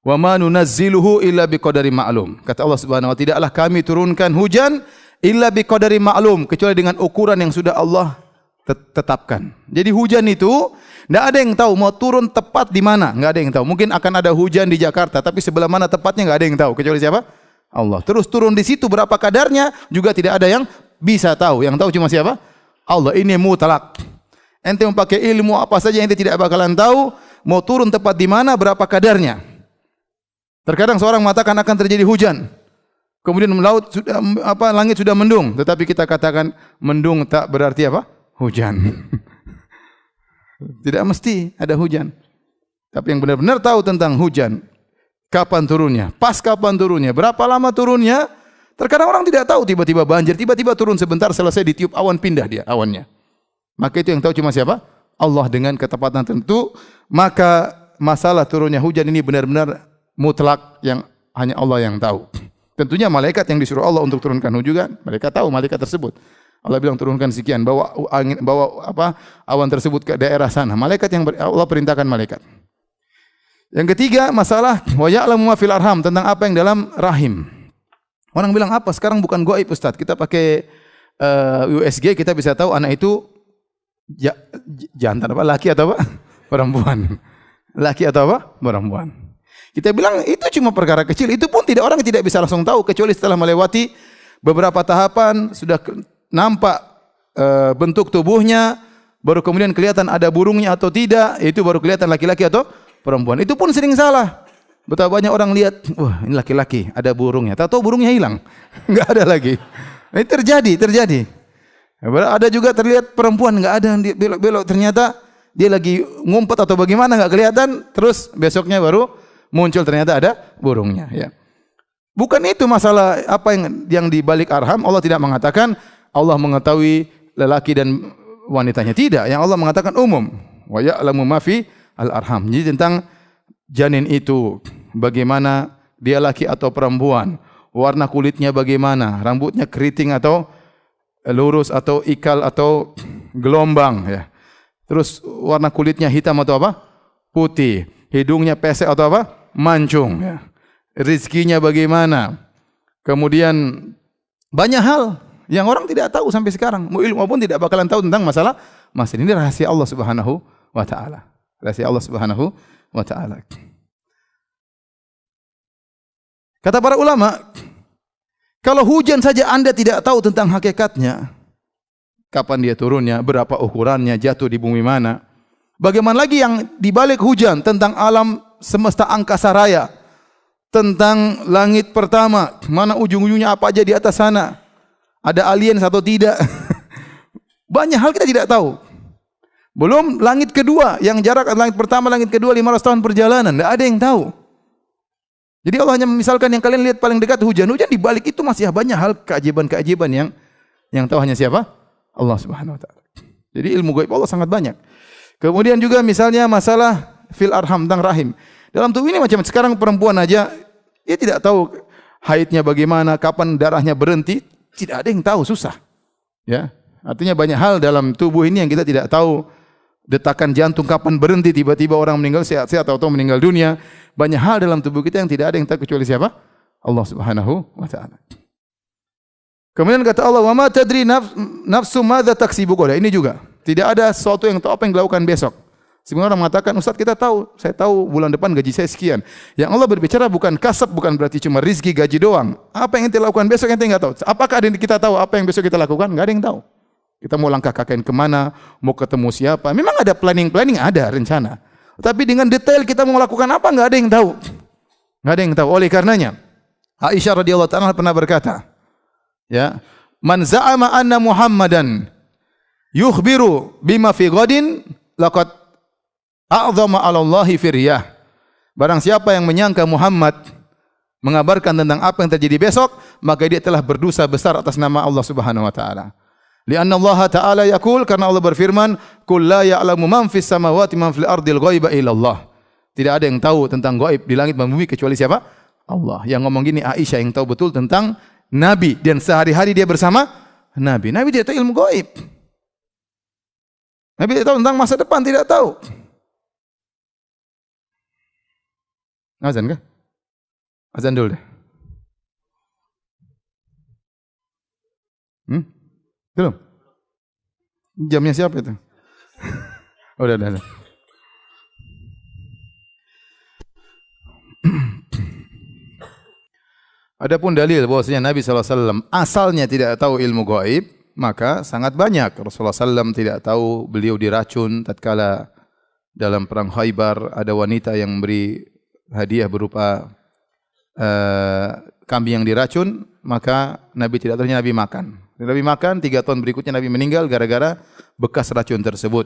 Wa ma nunazziluhu illa biqadari ma'lum. Kata Allah Subhanahu wa taala, tidaklah kami turunkan hujan illa biqadari ma'lum, kecuali dengan ukuran yang sudah Allah tetapkan. Jadi hujan itu enggak ada yang tahu mau turun tepat di mana, enggak ada yang tahu. Mungkin akan ada hujan di Jakarta, tapi sebelah mana tepatnya enggak ada yang tahu, kecuali siapa? Allah. Terus turun di situ berapa kadarnya juga tidak ada yang bisa tahu. Yang tahu cuma siapa? Allah. Ini mutlak. Ente mau pakai ilmu apa saja ente tidak bakalan tahu mau turun tepat di mana, berapa kadarnya. Terkadang seorang mengatakan akan terjadi hujan. Kemudian laut sudah langit sudah mendung, tetapi kita katakan mendung tak berarti apa? Hujan. Tidak mesti ada hujan. Tapi yang benar-benar tahu tentang hujan, kapan turunnya, pas kapan turunnya, berapa lama turunnya. Terkadang orang tidak tahu, tiba-tiba banjir, tiba-tiba turun sebentar, selesai ditiup awan, pindah dia awannya. Maka itu yang tahu cuma siapa? Allah dengan ketepatan tentu. Maka masalah turunnya hujan ini benar-benar mutlak yang hanya Allah yang tahu. Tentunya malaikat yang disuruh Allah untuk turunkan hujan, mereka tahu malaikat tersebut. Allah bilang turunkan sekian, bawa angin, bawa awan tersebut ke daerah sana. Malaikat yang Allah perintahkan malaikat. Yang ketiga, masalah wa ya'lamu ma fil arham, tentang apa yang dalam rahim. Orang bilang apa? Sekarang bukan gaib Ustaz. Kita pakai USG, kita bisa tahu anak itu jantan apa? Laki atau apa? Perempuan. Laki atau apa? Perempuan. Kita bilang itu cuma perkara kecil. Itu pun orang tidak bisa langsung tahu kecuali setelah melewati beberapa tahapan, sudah nampak bentuk tubuhnya, baru kemudian kelihatan ada burungnya atau tidak, itu baru kelihatan laki-laki atau perempuan. Itu pun sering salah. Betapa banyak orang lihat, wah ini laki-laki, ada burungnya. Tahu burungnya hilang, nggak ada lagi. Ini terjadi. Ada juga terlihat perempuan nggak ada, belok-belok, ternyata dia lagi ngumpet atau bagaimana nggak kelihatan. Terus besoknya baru muncul ternyata ada burungnya. Ya. Bukan itu masalah apa yang di balik arham. Allah tidak mengatakan Allah mengetahui lelaki dan wanitanya, tidak. Yang Allah mengatakan umum. Wa ya'lamu ma fi al-arham. Jadi tentang janin itu, bagaimana dia laki atau perempuan, warna kulitnya bagaimana, rambutnya keriting atau lurus atau ikal atau gelombang, ya. Terus warna kulitnya hitam atau apa? Putih. Hidungnya pesek atau apa? Mancung, ya. Rizkinya bagaimana? Kemudian banyak hal yang orang tidak tahu sampai sekarang. Ilmu pun tidak bakalan tahu tentang masalah ini rahasia Allah Subhanahu wa taala. Rahasia Allah Subhanahu wa taala. Kata para ulama, kalau hujan saja Anda tidak tahu tentang hakikatnya, kapan dia turunnya, berapa ukurannya, jatuh di bumi mana, bagaimana lagi yang dibalik hujan, tentang alam semesta angkasa raya, tentang langit pertama, mana ujung-ujungnya apa aja di atas sana, ada alien atau tidak. Banyak hal kita tidak tahu. Belum langit kedua, yang jarak langit pertama, langit kedua 500 tahun perjalanan, tidak ada yang tahu. Jadi Allah hanya misalkan yang kalian lihat paling dekat hujan di balik itu masih banyak hal keajaiban-keajaiban yang tahu hanya siapa? Allah Subhanahu wa taala. Jadi ilmu gaib Allah sangat banyak. Kemudian juga misalnya masalah fil arham, tentang rahim. Dalam tubuh ini macam sekarang perempuan aja dia tidak tahu haidnya bagaimana, kapan darahnya berhenti, tidak ada yang tahu, susah. Ya. Artinya banyak hal dalam tubuh ini yang kita tidak tahu. Detakan jantung kapan berhenti, tiba-tiba orang meninggal sehat-sehat atau meninggal dunia. Banyak hal dalam tubuh kita yang tidak ada yang tahu kecuali siapa? Allah Subhanahu wa taala. Kemudian kata Allah, "Wa ma tadri nafsu madza taksibu ghadan." Ini juga. Tidak ada sesuatu yang tahu apa yang dilakukan besok. Sebenarnya orang mengatakan, "Ustaz, kita tahu, saya tahu bulan depan gaji saya sekian." Yang Allah berbicara bukan kasab, bukan berarti cuma rizki, gaji doang. Apa yang kita lakukan besok ente enggak tahu. Apakah ada yang kita tahu apa yang besok kita lakukan? Enggak ada yang tahu. Kita mau langkah kaki kemana, mau ketemu siapa. Memang ada planning, ada rencana. Tapi dengan detail kita mau lakukan apa enggak ada yang tahu. Enggak ada yang tahu. Oleh karenanya, Aisyah radhiyallahu ta'ala pernah berkata, ya, "Man za'ama anna Muhammadan yukhbiru bima fi ghadin laqad a'zama 'ala Allahi firyah." Barang siapa yang menyangka Muhammad mengabarkan tentang apa yang terjadi besok, maka dia telah berdosa besar atas nama Allah Subhanahu wa taala. Lianna Allah Ta'ala yaqul, karena Allah berfirman, "Qul la ya'lamu man fis samawati man fil ardil ghaiba illa Allah." Tidak ada yang tahu tentang gaib di langit dan bumi kecuali siapa? Allah. Yang ngomong gini Aisyah yang tahu betul tentang Nabi dan sehari-hari dia bersama Nabi. Nabi tidak tahu ilmu gaib. Nabi tidak tahu tentang masa depan, tidak tahu. Azan kah? Azan dulu deh. Belum? Jamnya siapa itu? Udah. Adapun dalil bahwasanya Nabi SAW asalnya tidak tahu ilmu gaib, maka sangat banyak. Rasulullah SAW tidak tahu beliau diracun tatkala dalam perang Khaybar, ada wanita yang memberi hadiah berupa kambing yang diracun, maka Nabi tidak tahu, Nabi makan. Nabi makan, 3 tahun berikutnya Nabi meninggal gara-gara bekas racun tersebut.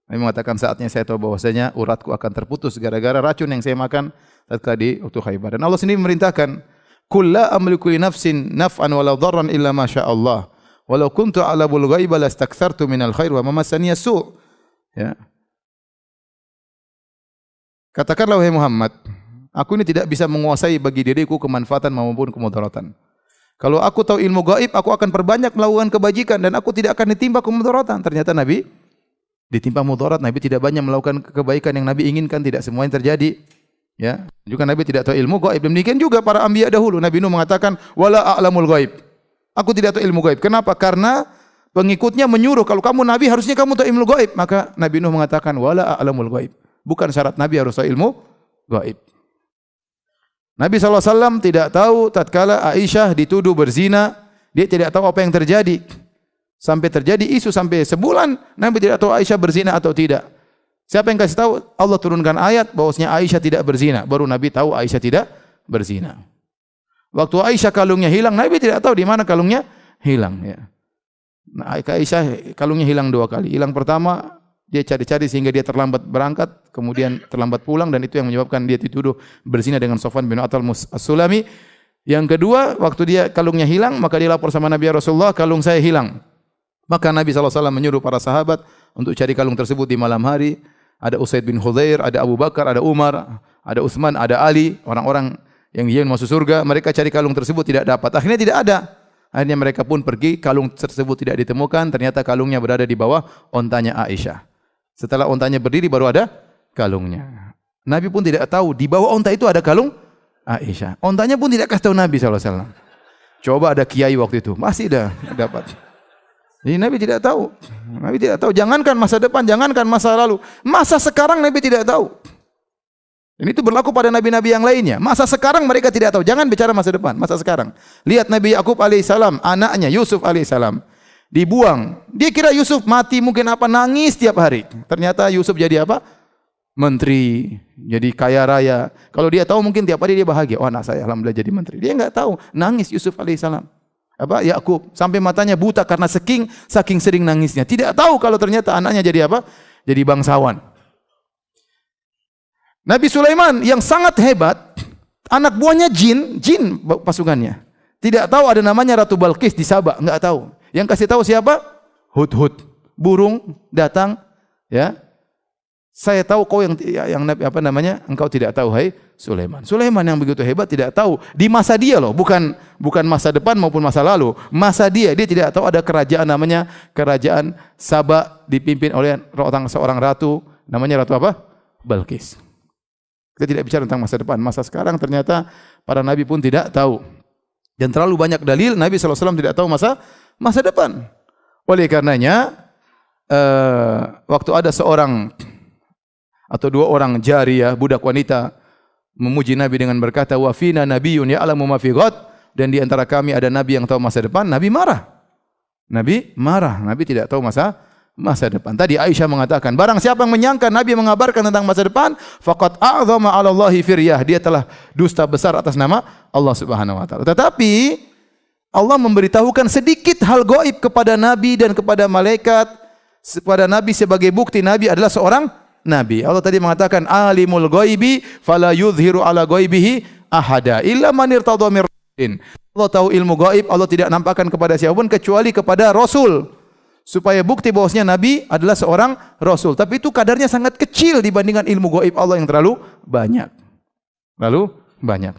Nabi mengatakan saatnya saya tahu bahwasanya uratku akan terputus gara-gara racun yang saya makan tatkala di waktu Khaybar. Dan Allah sendiri memerintahkan, "Qul la amliku li nafsin naf'an wala dharran illa ma syaa Allah. Walau kuntu a'lamul ghaiba lastakthartu minal khair wa ma massani su'." Ya. Katakanlah wahai Muhammad, aku ini tidak bisa menguasai bagi diriku kemanfaatan maupun kemudaratan. Kalau aku tahu ilmu gaib, aku akan perbanyak melakukan kebajikan dan aku tidak akan ditimpa kemudaratan. Ternyata Nabi ditimpa mudarat. Nabi tidak banyak melakukan kebaikan yang Nabi inginkan, tidak semuanya terjadi. Ya, juga Nabi tidak tahu ilmu gaib. Demikian juga para anbiya dahulu. Nabi Nuh mengatakan, "Wala a'lamul gaib." Aku tidak tahu ilmu gaib. Kenapa? Karena pengikutnya menyuruh, kalau kamu Nabi harusnya kamu tahu ilmu gaib. Maka Nabi Nuh mengatakan, "Wala a'lamul gaib." Bukan syarat Nabi harus tahu ilmu gaib. Nabi SAW tidak tahu tatkala Aisyah dituduh berzina, dia tidak tahu apa yang terjadi. Sampai terjadi isu sampai sebulan, Nabi tidak tahu Aisyah berzina atau tidak. Siapa yang kasih tahu? Allah turunkan ayat bahwasanya Aisyah tidak berzina. Baru Nabi tahu Aisyah tidak berzina. Waktu Aisyah kalungnya hilang, Nabi tidak tahu di mana kalungnya hilang. Ya. Nah, Aisyah kalungnya hilang 2 kali. Hilang pertama, dia cari-cari sehingga dia terlambat berangkat, kemudian terlambat pulang, dan itu yang menyebabkan dia dituduh berzina dengan Sofwan bin Atal As-Sulami. Yang kedua, waktu dia kalungnya hilang, maka dia lapor sama Nabi Rasulullah, "Kalung saya hilang." Maka Nabi SAW menyuruh para sahabat untuk cari kalung tersebut di malam hari. Ada Usaid bin Khudair, ada Abu Bakar, ada Umar, ada Utsman, ada Ali, orang-orang yang ingin masuk surga. Mereka cari kalung tersebut tidak dapat. Akhirnya tidak ada. Akhirnya mereka pun pergi, kalung tersebut tidak ditemukan. Ternyata kalungnya berada di bawah ontanya Aisyah. Setelah ontanya berdiri baru ada kalungnya. Nabi pun tidak tahu di bawah onta itu ada kalung Aisyah. Ontanya pun tidak kasih tahu Nabi SAW. Coba ada kiai waktu itu, masih dah dapat. Jadi Nabi tidak tahu. Nabi tidak tahu. Jangankan masa depan, jangankan masa lalu. Masa sekarang Nabi tidak tahu. Ini itu berlaku pada nabi-nabi yang lainnya. Masa sekarang mereka tidak tahu. Jangan bicara masa depan, masa sekarang. Lihat Nabi Yakub alaihissalam, anaknya Yusuf alaihissalam dibuang. Dia kira Yusuf mati, mungkin apa, nangis tiap hari. Ternyata Yusuf jadi apa? Menteri, jadi kaya raya. Kalau dia tahu mungkin tiap hari dia bahagia. Oh, anak saya alhamdulillah jadi menteri. Dia enggak tahu, nangis Yusuf alaihissalam. Apa? Yakub sampai matanya buta karena saking sering nangisnya. Tidak tahu kalau ternyata anaknya jadi apa? Jadi bangsawan. Nabi Sulaiman yang sangat hebat, anak buahnya jin pasukannya. Tidak tahu ada namanya Ratu Balqis di Sabah, enggak tahu. Yang kasih tahu siapa? Hudhud. Burung datang, ya. Saya tahu kau yang apa namanya? Engkau tidak tahu, hai Sulaiman. Sulaiman yang begitu hebat tidak tahu di masa dia loh, bukan masa depan maupun masa lalu. Masa dia tidak tahu ada kerajaan namanya kerajaan Sabah dipimpin oleh seorang ratu namanya Ratu apa? Balqis. Kita tidak bicara tentang masa depan, masa sekarang ternyata para nabi pun tidak tahu. Dan terlalu banyak dalil Nabi SAW tidak tahu masa depan. Oleh karenanya, waktu ada seorang atau dua orang jariyah, budak wanita, memuji Nabi dengan berkata, wa fina nabiyyun ya'lamu ma fi ghad, dan di antara kami ada nabi yang tahu masa depan. Nabi marah. Nabi tidak tahu masa depan. Tadi Aisyah mengatakan, barang siapa yang menyangka Nabi mengabarkan tentang masa depan, faqad a'zama 'ala Allahi firyah, dia telah dusta besar atas nama Allah Subhanahu wa taala. Tetapi Allah memberitahukan sedikit hal gaib kepada Nabi dan kepada malaikat, kepada Nabi sebagai bukti Nabi adalah seorang nabi. Allah tadi mengatakan, alimul ghaibi fala yudhiru 'ala ghaibihi ahada illa man irtadha min rasulin. Allah tahu ilmu gaib, Allah tidak nampakkan kepada siapapun kecuali kepada Rasul, supaya bukti bahwasanya Nabi adalah seorang Rasul. Tapi itu kadarnya sangat kecil dibandingkan ilmu gaib Allah yang terlalu banyak.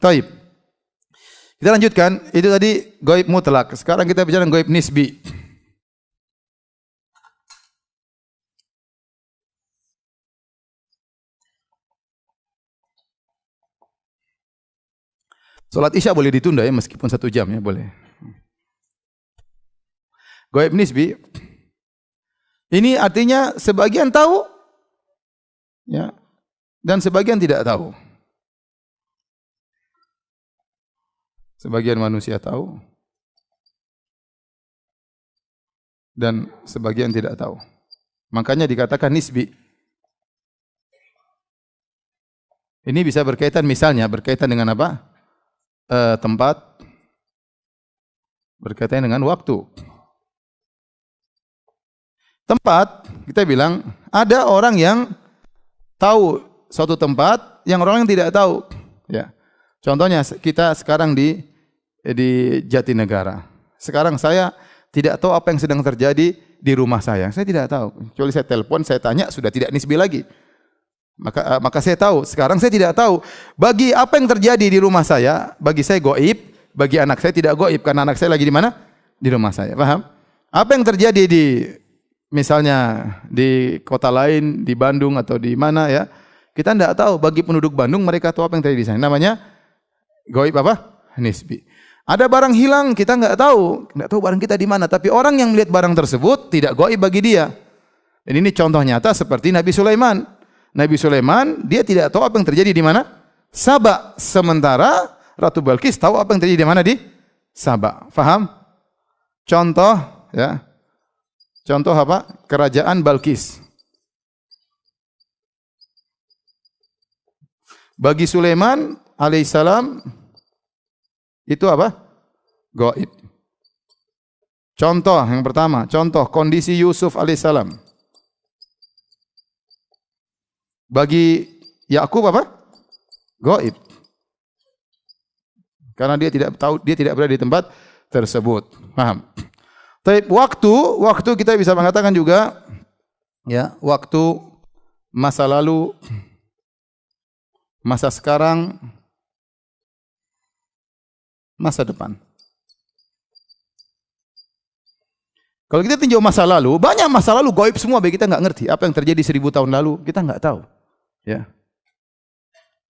Taib. Kita lanjutkan, itu tadi gaib mutlak. Sekarang kita bicara gaib nisbi. Salat Isya boleh ditunda ya, meskipun 1 jam ya, boleh. Gaib nisbi ini artinya sebagian tahu ya, dan sebagian tidak tahu. Sebagian manusia tahu dan sebagian tidak tahu. Makanya dikatakan nisbi. Ini bisa berkaitan, misalnya berkaitan dengan apa? Tempat, berkaitan dengan waktu. Tempat, kita bilang ada orang yang tahu suatu tempat yang orang yang tidak tahu. Ya. Contohnya kita sekarang di Jatinegara. Sekarang saya tidak tahu apa yang sedang terjadi di rumah saya. Saya tidak tahu. Kecuali saya telepon, saya tanya, sudah tidak nisbi lagi. Maka saya tahu. Sekarang saya tidak tahu. Bagi apa yang terjadi di rumah saya, bagi saya gaib, bagi anak saya tidak gaib karena anak saya lagi di mana? Di rumah saya. Paham? Apa yang terjadi di misalnya di kota lain, di Bandung atau di mana ya, kita tidak tahu. Bagi penduduk Bandung, mereka tahu apa yang terjadi di sana. Namanya gaib apa? Nisbi. Ada barang hilang, kita tidak tahu barang kita di mana. Tapi orang yang melihat barang tersebut tidak gaib bagi dia. Dan ini contoh nyata seperti Nabi Sulaiman. Nabi Sulaiman dia tidak tahu apa yang terjadi di mana? Saba. Sementara Ratu Balkis tahu apa yang terjadi di mana? Di Saba. Faham? Contoh ya. Contoh apa? Kerajaan Balkis. Bagi Sulaiman alaihissalam itu apa? Gaib. Contoh yang pertama, contoh kondisi Yusuf alaihissalam. Bagi Yakub apa? Gaib. Karena dia tidak tahu, dia tidak berada di tempat tersebut. Paham? Tapi waktu kita bisa mengatakan juga ya, waktu, masa lalu, masa sekarang, masa depan. Kalau kita tinjau masa lalu, banyak masa lalu gaib semua, bagi kita nggak ngerti apa yang terjadi 1000 tahun lalu, kita nggak tahu. Ya,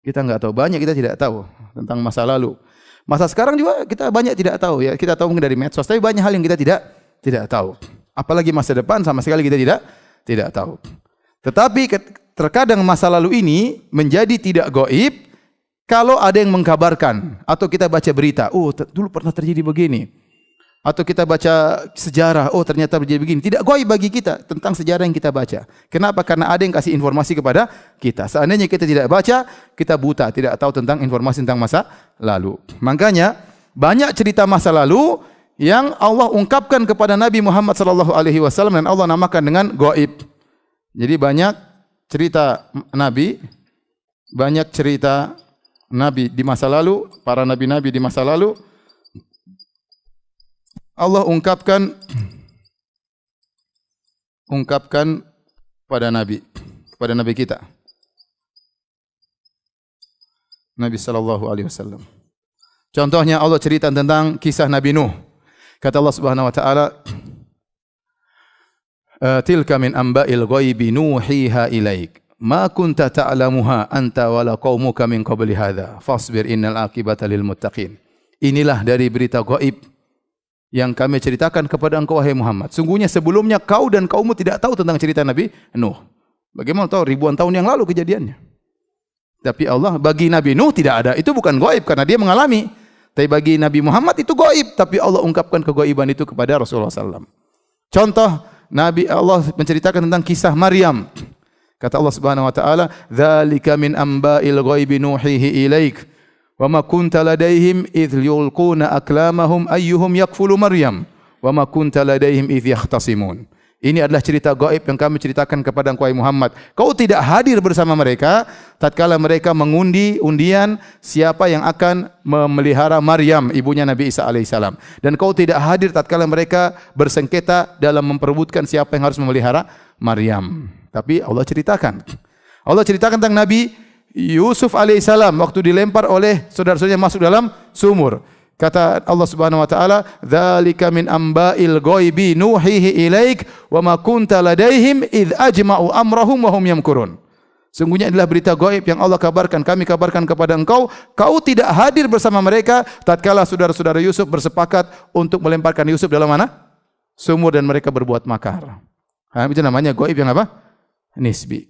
kita nggak tahu, banyak kita tidak tahu tentang masa lalu. Masa sekarang juga kita banyak tidak tahu ya, kita tahu mungkin dari medsos, tapi banyak hal yang kita tidak tahu. Apalagi masa depan sama sekali kita tidak tahu. Tetapi terkadang masa lalu ini menjadi tidak gaib kalau ada yang mengkabarkan atau kita baca berita, oh dulu pernah terjadi begini. Atau kita baca sejarah, oh ternyata terjadi begini. Tidak gaib bagi kita tentang sejarah yang kita baca. Kenapa? Karena ada yang kasih informasi kepada kita. Seandainya kita tidak baca, kita buta, tidak tahu tentang informasi tentang masa lalu. Makanya banyak cerita masa lalu yang Allah ungkapkan kepada Nabi Muhammad SAW dan Allah namakan dengan gaib. Jadi banyak cerita Nabi, banyak cerita Nabi di masa lalu, para nabi-nabi di masa lalu, Allah ungkapkan pada Nabi kita, Nabi sallallahu alaihi wasallam. Contohnya Allah cerita tentang kisah Nabi Nuh. Kata Allah Subhanahu wa taala, "Tilka min amba'il ghaibi nuhiha ilaik, ma kunta ta'lamuha anta wala qaumuka min qabli hadza, fasbir innal aqibata lil muttaqin." Inilah dari berita gaib yang kami ceritakan kepada engkau wahai Muhammad. Sungguhnya sebelumnya kau dan kaummu tidak tahu tentang cerita Nabi Nuh. Bagaimana tahu ribuan tahun yang lalu kejadiannya. Tapi Allah bagi Nabi Nuh tidak ada. Itu bukan gaib karena dia mengalami. Tapi bagi Nabi Muhammad itu gaib. Tapi Allah ungkapkan kegaiban itu kepada Rasulullah SAW. Contoh, Nabi Allah menceritakan tentang kisah Maryam. Kata Allah Subhanahu wa taala, "Dzalika min amba'il ghaibi nuhihi ilaik, wa ma kunta ladaihim idz yulquna aklamahum ayyuhum yakfulu Maryam, wa ma kunta ladaihim idz yahtasimun." Ini adalah cerita gaib yang kami ceritakan kepada engkau Muhammad. Kau tidak hadir bersama mereka tatkala mereka mengundi undian siapa yang akan memelihara Maryam, ibunya Nabi Isa alaihissalam. Dan kau tidak hadir tatkala mereka bersengketa dalam memperebutkan siapa yang harus memelihara Maryam. Tapi Allah ceritakan. Allah ceritakan tentang Nabi Yusuf alaihissalam waktu dilempar oleh saudara-saudaranya masuk dalam sumur. Kata Allah Subhanahu wa taala, "Dzalika min amba'il ghaibi nuhihi ilaik wa ma kunta ladaihim idz ajma'u amrahum wa hum yamkurun." Sungguhnya adalah berita gaib yang Allah kabarkan, kami kabarkan kepada engkau, kau tidak hadir bersama mereka tatkala saudara-saudara Yusuf bersepakat untuk melemparkan Yusuf dalam mana? Sumur, dan mereka berbuat makar. Itu namanya gaib yang apa? Nisbi.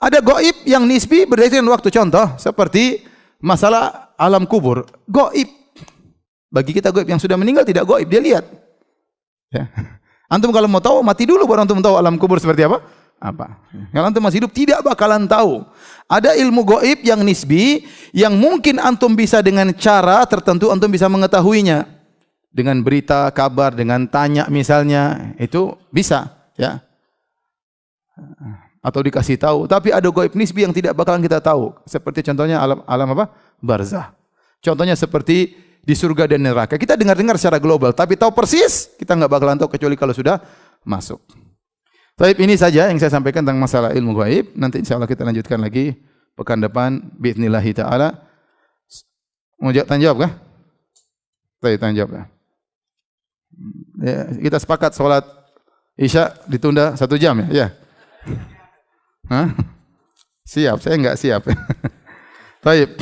Ada gaib yang nisbi berdasarkan waktu. Contoh seperti masalah alam kubur, gaib. Bagi kita gaib, yang sudah meninggal tidak gaib, dia lihat. Ya. Antum kalau mau tahu mati dulu baru antum tahu alam kubur seperti apa? Kalau antum masih hidup tidak bakalan tahu. Ada ilmu gaib yang nisbi yang mungkin antum bisa dengan cara tertentu antum bisa mengetahuinya. Dengan berita, kabar, dengan tanya misalnya, itu bisa, ya. Atau dikasih tahu, tapi ada gaib nisbi yang tidak bakalan kita tahu. Seperti contohnya alam apa? Barzah. Contohnya seperti di surga dan neraka. Kita dengar-dengar secara global, tapi tahu persis kita enggak bakalan tahu kecuali kalau sudah masuk. Baik, ini saja yang saya sampaikan tentang masalah ilmu gaib. Nanti insyaallah kita lanjutkan lagi pekan depan biidznillah taala. Mau tanya jawab kah? Tanya jawab ya. Ya, kita sepakat salat Isya ditunda 1 jam ya? Ya. Hah? Siap, saya enggak siap. Baik.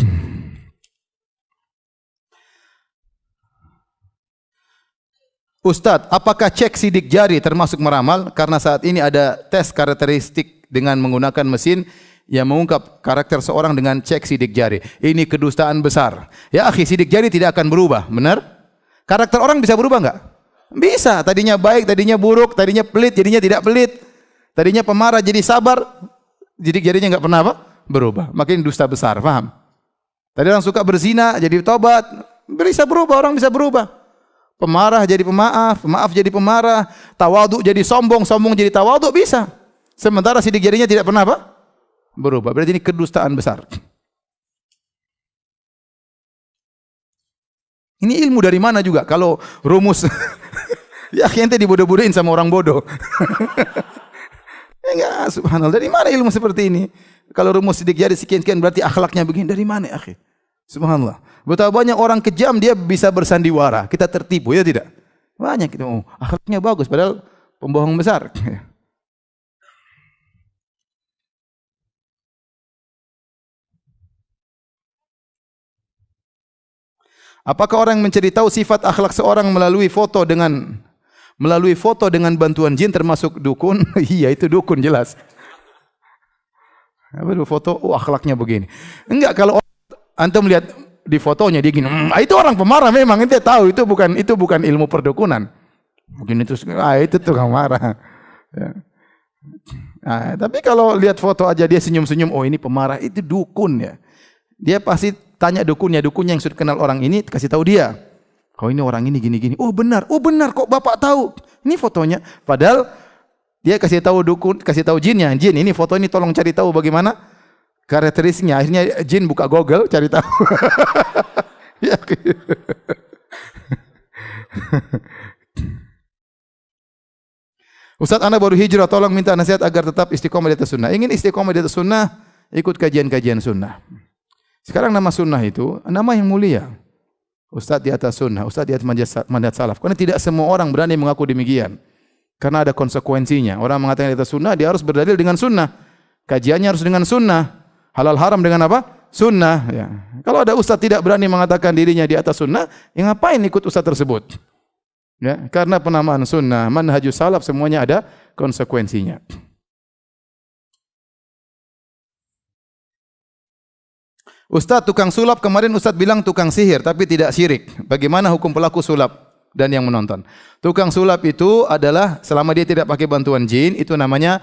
Ustadz, apakah cek sidik jari termasuk meramal? Karena saat ini ada tes karakteristik dengan menggunakan mesin yang mengungkap karakter seorang dengan cek sidik jari. Ini kedustaan besar. Ya akhi, sidik jari tidak akan berubah, benar? Karakter orang bisa berubah enggak? Bisa. Tadinya baik, tadinya buruk, tadinya pelit, jadinya tidak pelit. Tadinya pemarah jadi sabar, sidik jarinya enggak pernah apa? Berubah. Makin dusta besar, paham? Tadi orang suka berzina jadi tobat, bisa berubah, orang bisa berubah. Pemarah jadi pemaaf, pemaaf jadi pemarah, tawadhu jadi sombong, sombong jadi tawadhu, bisa. Sementara sidik jarinya tidak pernah apa? Berubah. Berarti ini kedustaan besar. Ini ilmu dari mana juga? Kalau rumus, ya ente dibodoh-bodohin sama orang bodoh. Enggak, subhanallah. Dari mana ilmu seperti ini? Kalau rumus sidik jari sekian-sekian berarti akhlaknya begini. Dari mana ya, akhi? Subhanallah. Betapa banyak orang kejam dia bisa bersandiwara. Kita tertipu, ya tidak? Banyak itu. Oh, akhlaknya bagus padahal pembohong besar. Apakah orang mencari tahu sifat akhlak seorang melalui foto dengan bantuan jin termasuk dukun? Iya, itu dukun jelas. Apa itu foto? Oh, akhlaknya begini. Enggak, kalau antum lihat di fotonya dia gini, itu orang pemarah memang, ente tahu itu bukan ilmu perdukunan. Mungkin itu itu tukang marah. Ya. Nah, tapi kalau lihat foto aja dia senyum-senyum, oh ini pemarah, itu dukun ya. Dia pasti tanya dukunnya yang sudah kenal orang ini, kasih tahu dia. Kau ini orang ini gini-gini. Oh benar kok Bapak tahu. Ini fotonya. Padahal dia kasih tahu dukun, kasih tahu jinnya. Jin, ini foto ini tolong cari tahu bagaimana karakteristiknya. Akhirnya jin buka Google cari tahu. Ya. Ustaz, Anda baru hijrah, tolong minta nasihat agar tetap istiqomah di atas sunnah. Ingin istiqomah di atas sunnah, ikut kajian-kajian sunnah. Sekarang nama sunnah itu nama yang mulia. Ustaz di atas sunnah, Ustaz di atas manhaj salaf. Karena tidak semua orang berani mengaku demikian. Karena ada konsekuensinya. Orang mengatakan di atas sunnah, dia harus berdalil dengan sunnah. Kajiannya harus dengan sunnah. Halal haram dengan apa? Sunnah. Ya. Kalau ada ustaz tidak berani mengatakan dirinya di atas sunnah, ya ngapain ikut ustaz tersebut? Ya, karena penamaan sunnah, manhajus salaf semuanya ada konsekuensinya. Ustaz tukang sulap, kemarin Ustaz bilang tukang sihir tapi tidak syirik. Bagaimana hukum pelaku sulap dan yang menonton? Tukang sulap itu adalah selama dia tidak pakai bantuan jin, itu namanya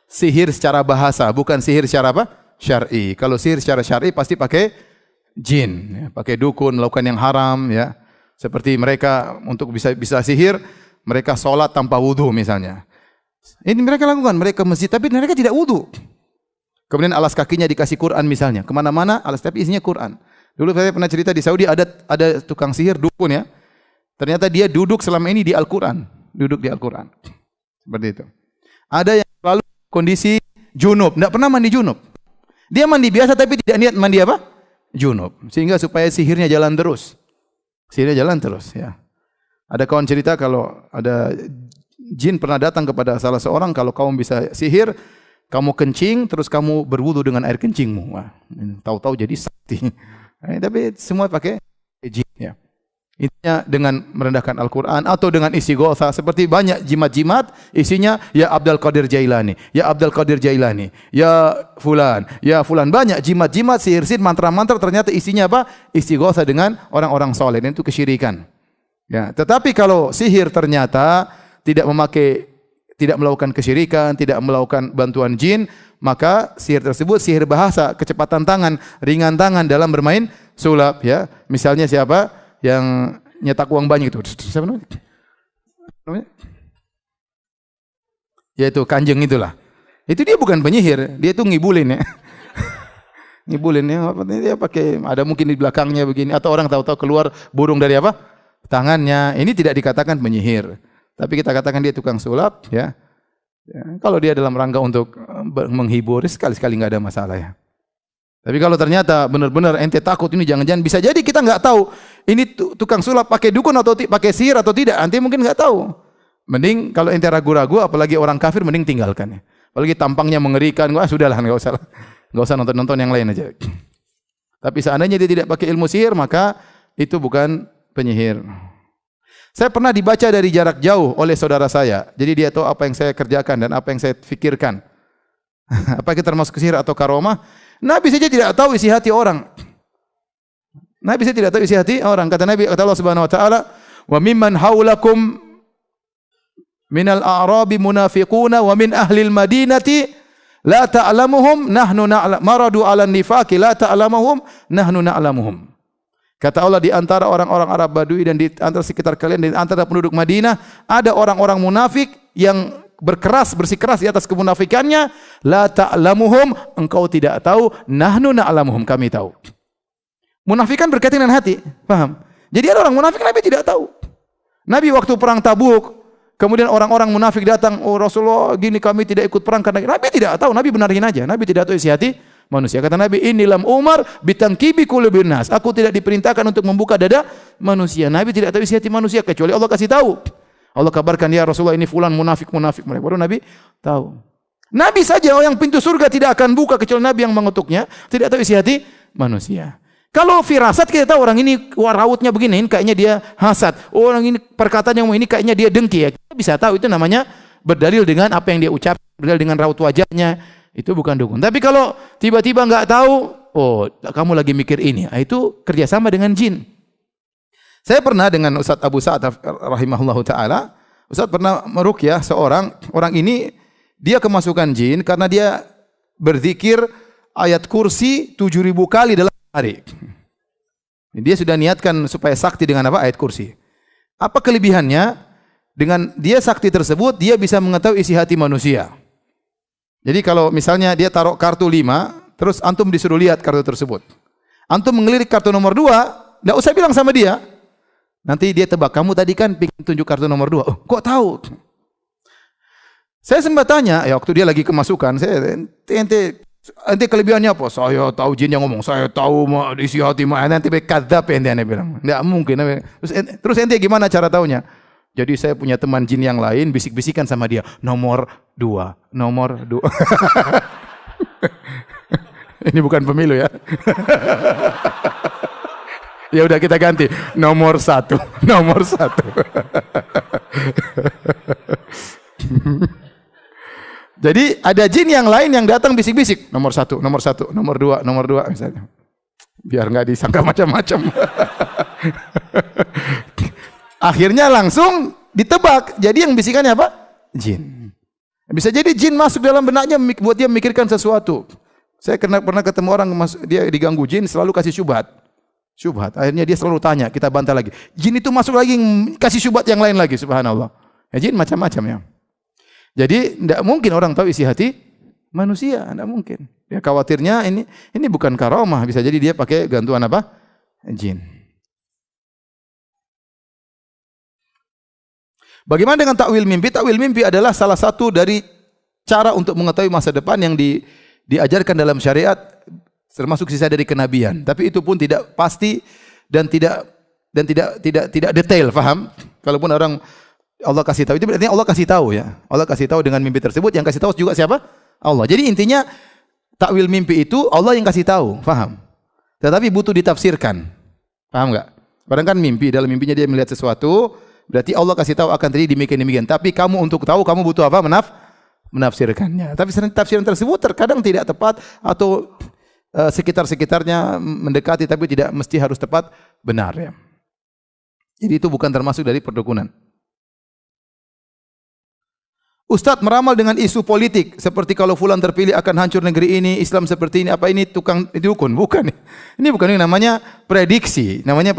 sihir secara bahasa, bukan sihir secara apa? Syar'i. Kalau sihir secara syar'i pasti pakai jin, ya, pakai dukun, melakukan yang haram, ya. Seperti mereka untuk bisa sihir, mereka sholat tanpa wudu misalnya. Ini mereka lakukan, mereka ke masjid tapi mereka tidak wudu. Kemudian alas kakinya dikasih Quran misalnya. Kemana-mana alas tapi isinya Quran. Dulu saya pernah cerita di Saudi ada tukang sihir dukun ya. Ternyata dia duduk selama ini di Al-Quran. Duduk di Al-Quran. Seperti itu. Ada yang selalu kondisi junub. Tidak pernah mandi junub. Dia mandi biasa tapi tidak niat mandi apa? Junub. Sehingga supaya sihirnya jalan terus. Sihirnya jalan terus ya. Ada kawan cerita kalau ada jin pernah datang kepada salah seorang, kalau kamu bisa sihir, kamu kencing, terus kamu berwudu dengan air kencingmu. Wah, tahu-tahu jadi sakti. Tapi semua pakai jin. Ya. Intinya dengan merendahkan Al-Quran atau dengan isi ghosa. Seperti banyak jimat-jimat, isinya Ya Abdul Qadir Jailani, Ya Abdul Qadir Jailani, Ya Fulan, Ya Fulan. Banyak jimat-jimat, sihir-sihir, mantra-mantra, ternyata isinya apa? Isi ghosa dengan orang-orang soleh. Dan itu kesyirikan. Ya. Tetapi kalau sihir ternyata tidak melakukan kesyirikan, tidak melakukan bantuan jin, maka sihir tersebut sihir bahasa, kecepatan tangan, ringan tangan dalam bermain sulap ya. Misalnya siapa yang nyetak uang banyak itu? Siapa namanya? Yaitu Kanjeng itulah. Itu dia bukan penyihir, dia itu ngibulin ya. Ngibulin ya, dia pakai ada mungkin di belakangnya begini atau orang tahu-tahu keluar burung dari apa? Tangannya. Ini tidak dikatakan penyihir. Tapi kita katakan dia tukang sulap, ya. Kalau dia dalam rangka untuk menghibur, sekali-sekali nggak ada masalah ya. Tapi kalau ternyata benar-benar ente takut ini jangan-jangan bisa jadi kita nggak tahu ini tukang sulap pakai dukun atau pakai sihir atau tidak, ente mungkin nggak tahu. Mending kalau ente ragu-ragu, apalagi orang kafir, mending tinggalkan ya. Apalagi tampangnya mengerikan, wah sudahlah nggak usah nonton yang lain aja. Tapi seandainya dia tidak pakai ilmu sihir, maka itu bukan penyihir. Saya pernah dibaca dari jarak jauh oleh saudara saya. Jadi dia tahu apa yang saya kerjakan dan apa yang saya fikirkan. Apa kita termasuk sihir atau karomah? Nabi saja tidak tahu isi hati orang. Nabi saja tidak tahu isi hati orang. Kata Nabi, kata Allah Subhanahu wa taala, "Wa mimman haulakum minal a'rabi munafiquna wa min ahlil madinati la ta'lamuhum nahnu na'lam maradu 'alan nifaqi la ta'lamuhum nahnu na'lamuhum." Kata Allah, di antara orang-orang Arab Badui dan di antara sekitar kalian, di antara penduduk Madinah, ada orang-orang munafik yang bersikeras di atas kemunafikannya. La ta'lamuhum, engkau tidak tahu, nahnu na'lamuhum, kami tahu. Munafikan berkaitan dengan hati, paham? Jadi ada orang munafik, Nabi tidak tahu. Nabi waktu perang Tabuk, kemudian orang-orang munafik datang, oh Rasulullah gini kami tidak ikut perang karena Nabi tidak tahu, Nabi benarin aja. Nabi tidak tahu isi hati manusia. Kata Nabi, "Inilam Umar bitangkibi qulubin nas." Aku tidak diperintahkan untuk membuka dada manusia. Nabi tidak tahu isi hati manusia kecuali Allah kasih tahu. Allah kabarkan, "Ya Rasulullah, ini fulan munafik." Baru Nabi tahu. Nabi saja yang pintu surga tidak akan buka kecuali Nabi yang mengetuknya, tidak tahu isi hati manusia. Kalau firasat kita tahu orang ini rautnya begini, ini kayaknya dia hasad. Orang ini perkataan yang ini kayaknya dia dengki ya. Kita bisa tahu, itu namanya berdalil dengan apa yang dia ucap, berdalil dengan raut wajahnya. Itu bukan dukun. Tapi kalau tiba-tiba enggak tahu, oh kamu lagi mikir ini, itu kerjasama dengan jin. Saya pernah dengan Ustaz Abu Sa'ad rahimahullahu taala, Ustaz pernah meruqyah seorang, orang ini dia kemasukan jin karena dia berzikir ayat kursi 7.000 kali dalam hari. Dia sudah niatkan supaya sakti dengan apa? Ayat kursi. Apa kelebihannya? Dengan dia sakti tersebut, dia bisa mengetahui isi hati manusia. Jadi kalau misalnya dia taruh kartu 5, terus antum disuruh lihat kartu tersebut. Antum mengelirik kartu nomor 2, enggak usah bilang sama dia. Nanti dia tebak, kamu tadi kan pingin tunjuk kartu nomor 2. Oh, kok tahu? Saya sempat tanya, ya waktu dia lagi kemasukan, ente kelebihannya apa? Saya tahu jin yang ngomong, saya tahu isi hati nanti kadzab ente bilang. Enggak mungkin. Terus ente gimana cara taunya? Jadi saya punya teman jin yang lain bisik-bisikan sama dia, nomor 2. Ini bukan pemilu ya. Ya udah kita ganti nomor 1, nomor 1. Jadi ada jin yang lain yang datang bisik-bisik, nomor 1, nomor 1, nomor 2 misalnya. Biar nggak disangka macam-macam. Akhirnya langsung ditebak. Jadi yang bisikannya apa? Jin. Bisa jadi jin masuk dalam benaknya buat dia memikirkan sesuatu. Saya pernah ketemu orang dia diganggu jin, selalu kasih syubhat. Syubhat. Akhirnya dia selalu tanya, kita bantah lagi. Jin itu masuk lagi kasih syubhat yang lain lagi, subhanallah. Ya, jin macam-macam ya. Jadi tidak mungkin orang tahu isi hati manusia, tidak mungkin. Ya khawatirnya ini bukan karamah, bisa jadi dia pakai gantuan apa? Jin. Bagaimana dengan takwil mimpi? Takwil mimpi adalah salah satu dari cara untuk mengetahui masa depan yang diajarkan dalam syariat, termasuk sisa dari kenabian. Tapi itu pun tidak pasti dan tidak detail, faham? Kalaupun orang Allah kasih tahu, itu berarti Allah kasih tahu ya. Allah kasih tahu dengan mimpi tersebut, yang kasih tahu juga siapa? Allah. Jadi intinya takwil mimpi itu Allah yang kasih tahu, faham? Tetapi butuh ditafsirkan. Paham enggak? Kadang kan mimpi, dalam mimpinya dia melihat sesuatu, berarti Allah kasih tahu akan terjadi demikian. Tapi kamu untuk tahu kamu butuh apa? Menafsirkannya. Tapi tafsiran tersebut terkadang tidak tepat atau sekitar-sekitarnya mendekati tapi tidak mesti harus tepat benar ya. Jadi itu bukan termasuk dari perdukunan. Ustadz meramal dengan isu politik, seperti kalau fulan terpilih akan hancur negeri ini, Islam seperti ini, apa ini tukang dukun? Bukan. Ini bukan, ini namanya prediksi. Namanya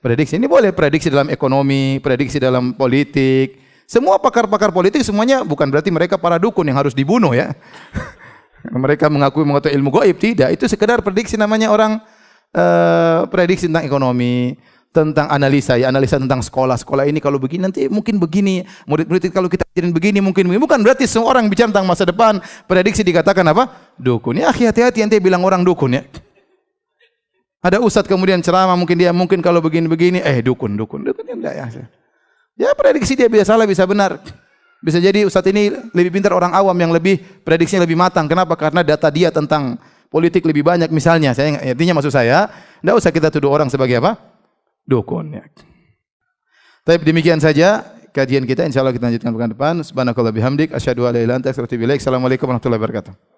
prediksi. Ini boleh prediksi dalam ekonomi, prediksi dalam politik. Semua pakar-pakar politik semuanya bukan berarti mereka para dukun yang harus dibunuh ya. Mereka mengetahui ilmu gaib, tidak. Itu sekedar prediksi, namanya orang prediksi tentang ekonomi, tentang analisa tentang sekolah ini kalau begini nanti mungkin begini, murid-murid kalau kita ajarin begini mungkin begini. Bukan berarti semua orang bicara tentang masa depan prediksi dikatakan apa? Dukun. Ya hati-hati ente bilang orang dukun ya. Ada ustadz kemudian ceramah mungkin kalau begini-begini dukun enggak ya. Ya prediksi dia bisa salah bisa benar. Bisa jadi ustadz ini lebih pintar orang awam yang lebih prediksinya lebih matang. Kenapa? Karena data dia tentang politik lebih banyak misalnya. Artinya maksud saya, enggak usah kita tuduh orang sebagai apa? Dukun ya. Tapi demikian saja kajian kita, insyaallah kita lanjutkan pekan depan. Subhanakallah bihamdik asyhadu an la ilaha illa anta astaghfiruka wa atubu ilaik. Assalamualaikum warahmatullahi wabarakatuh.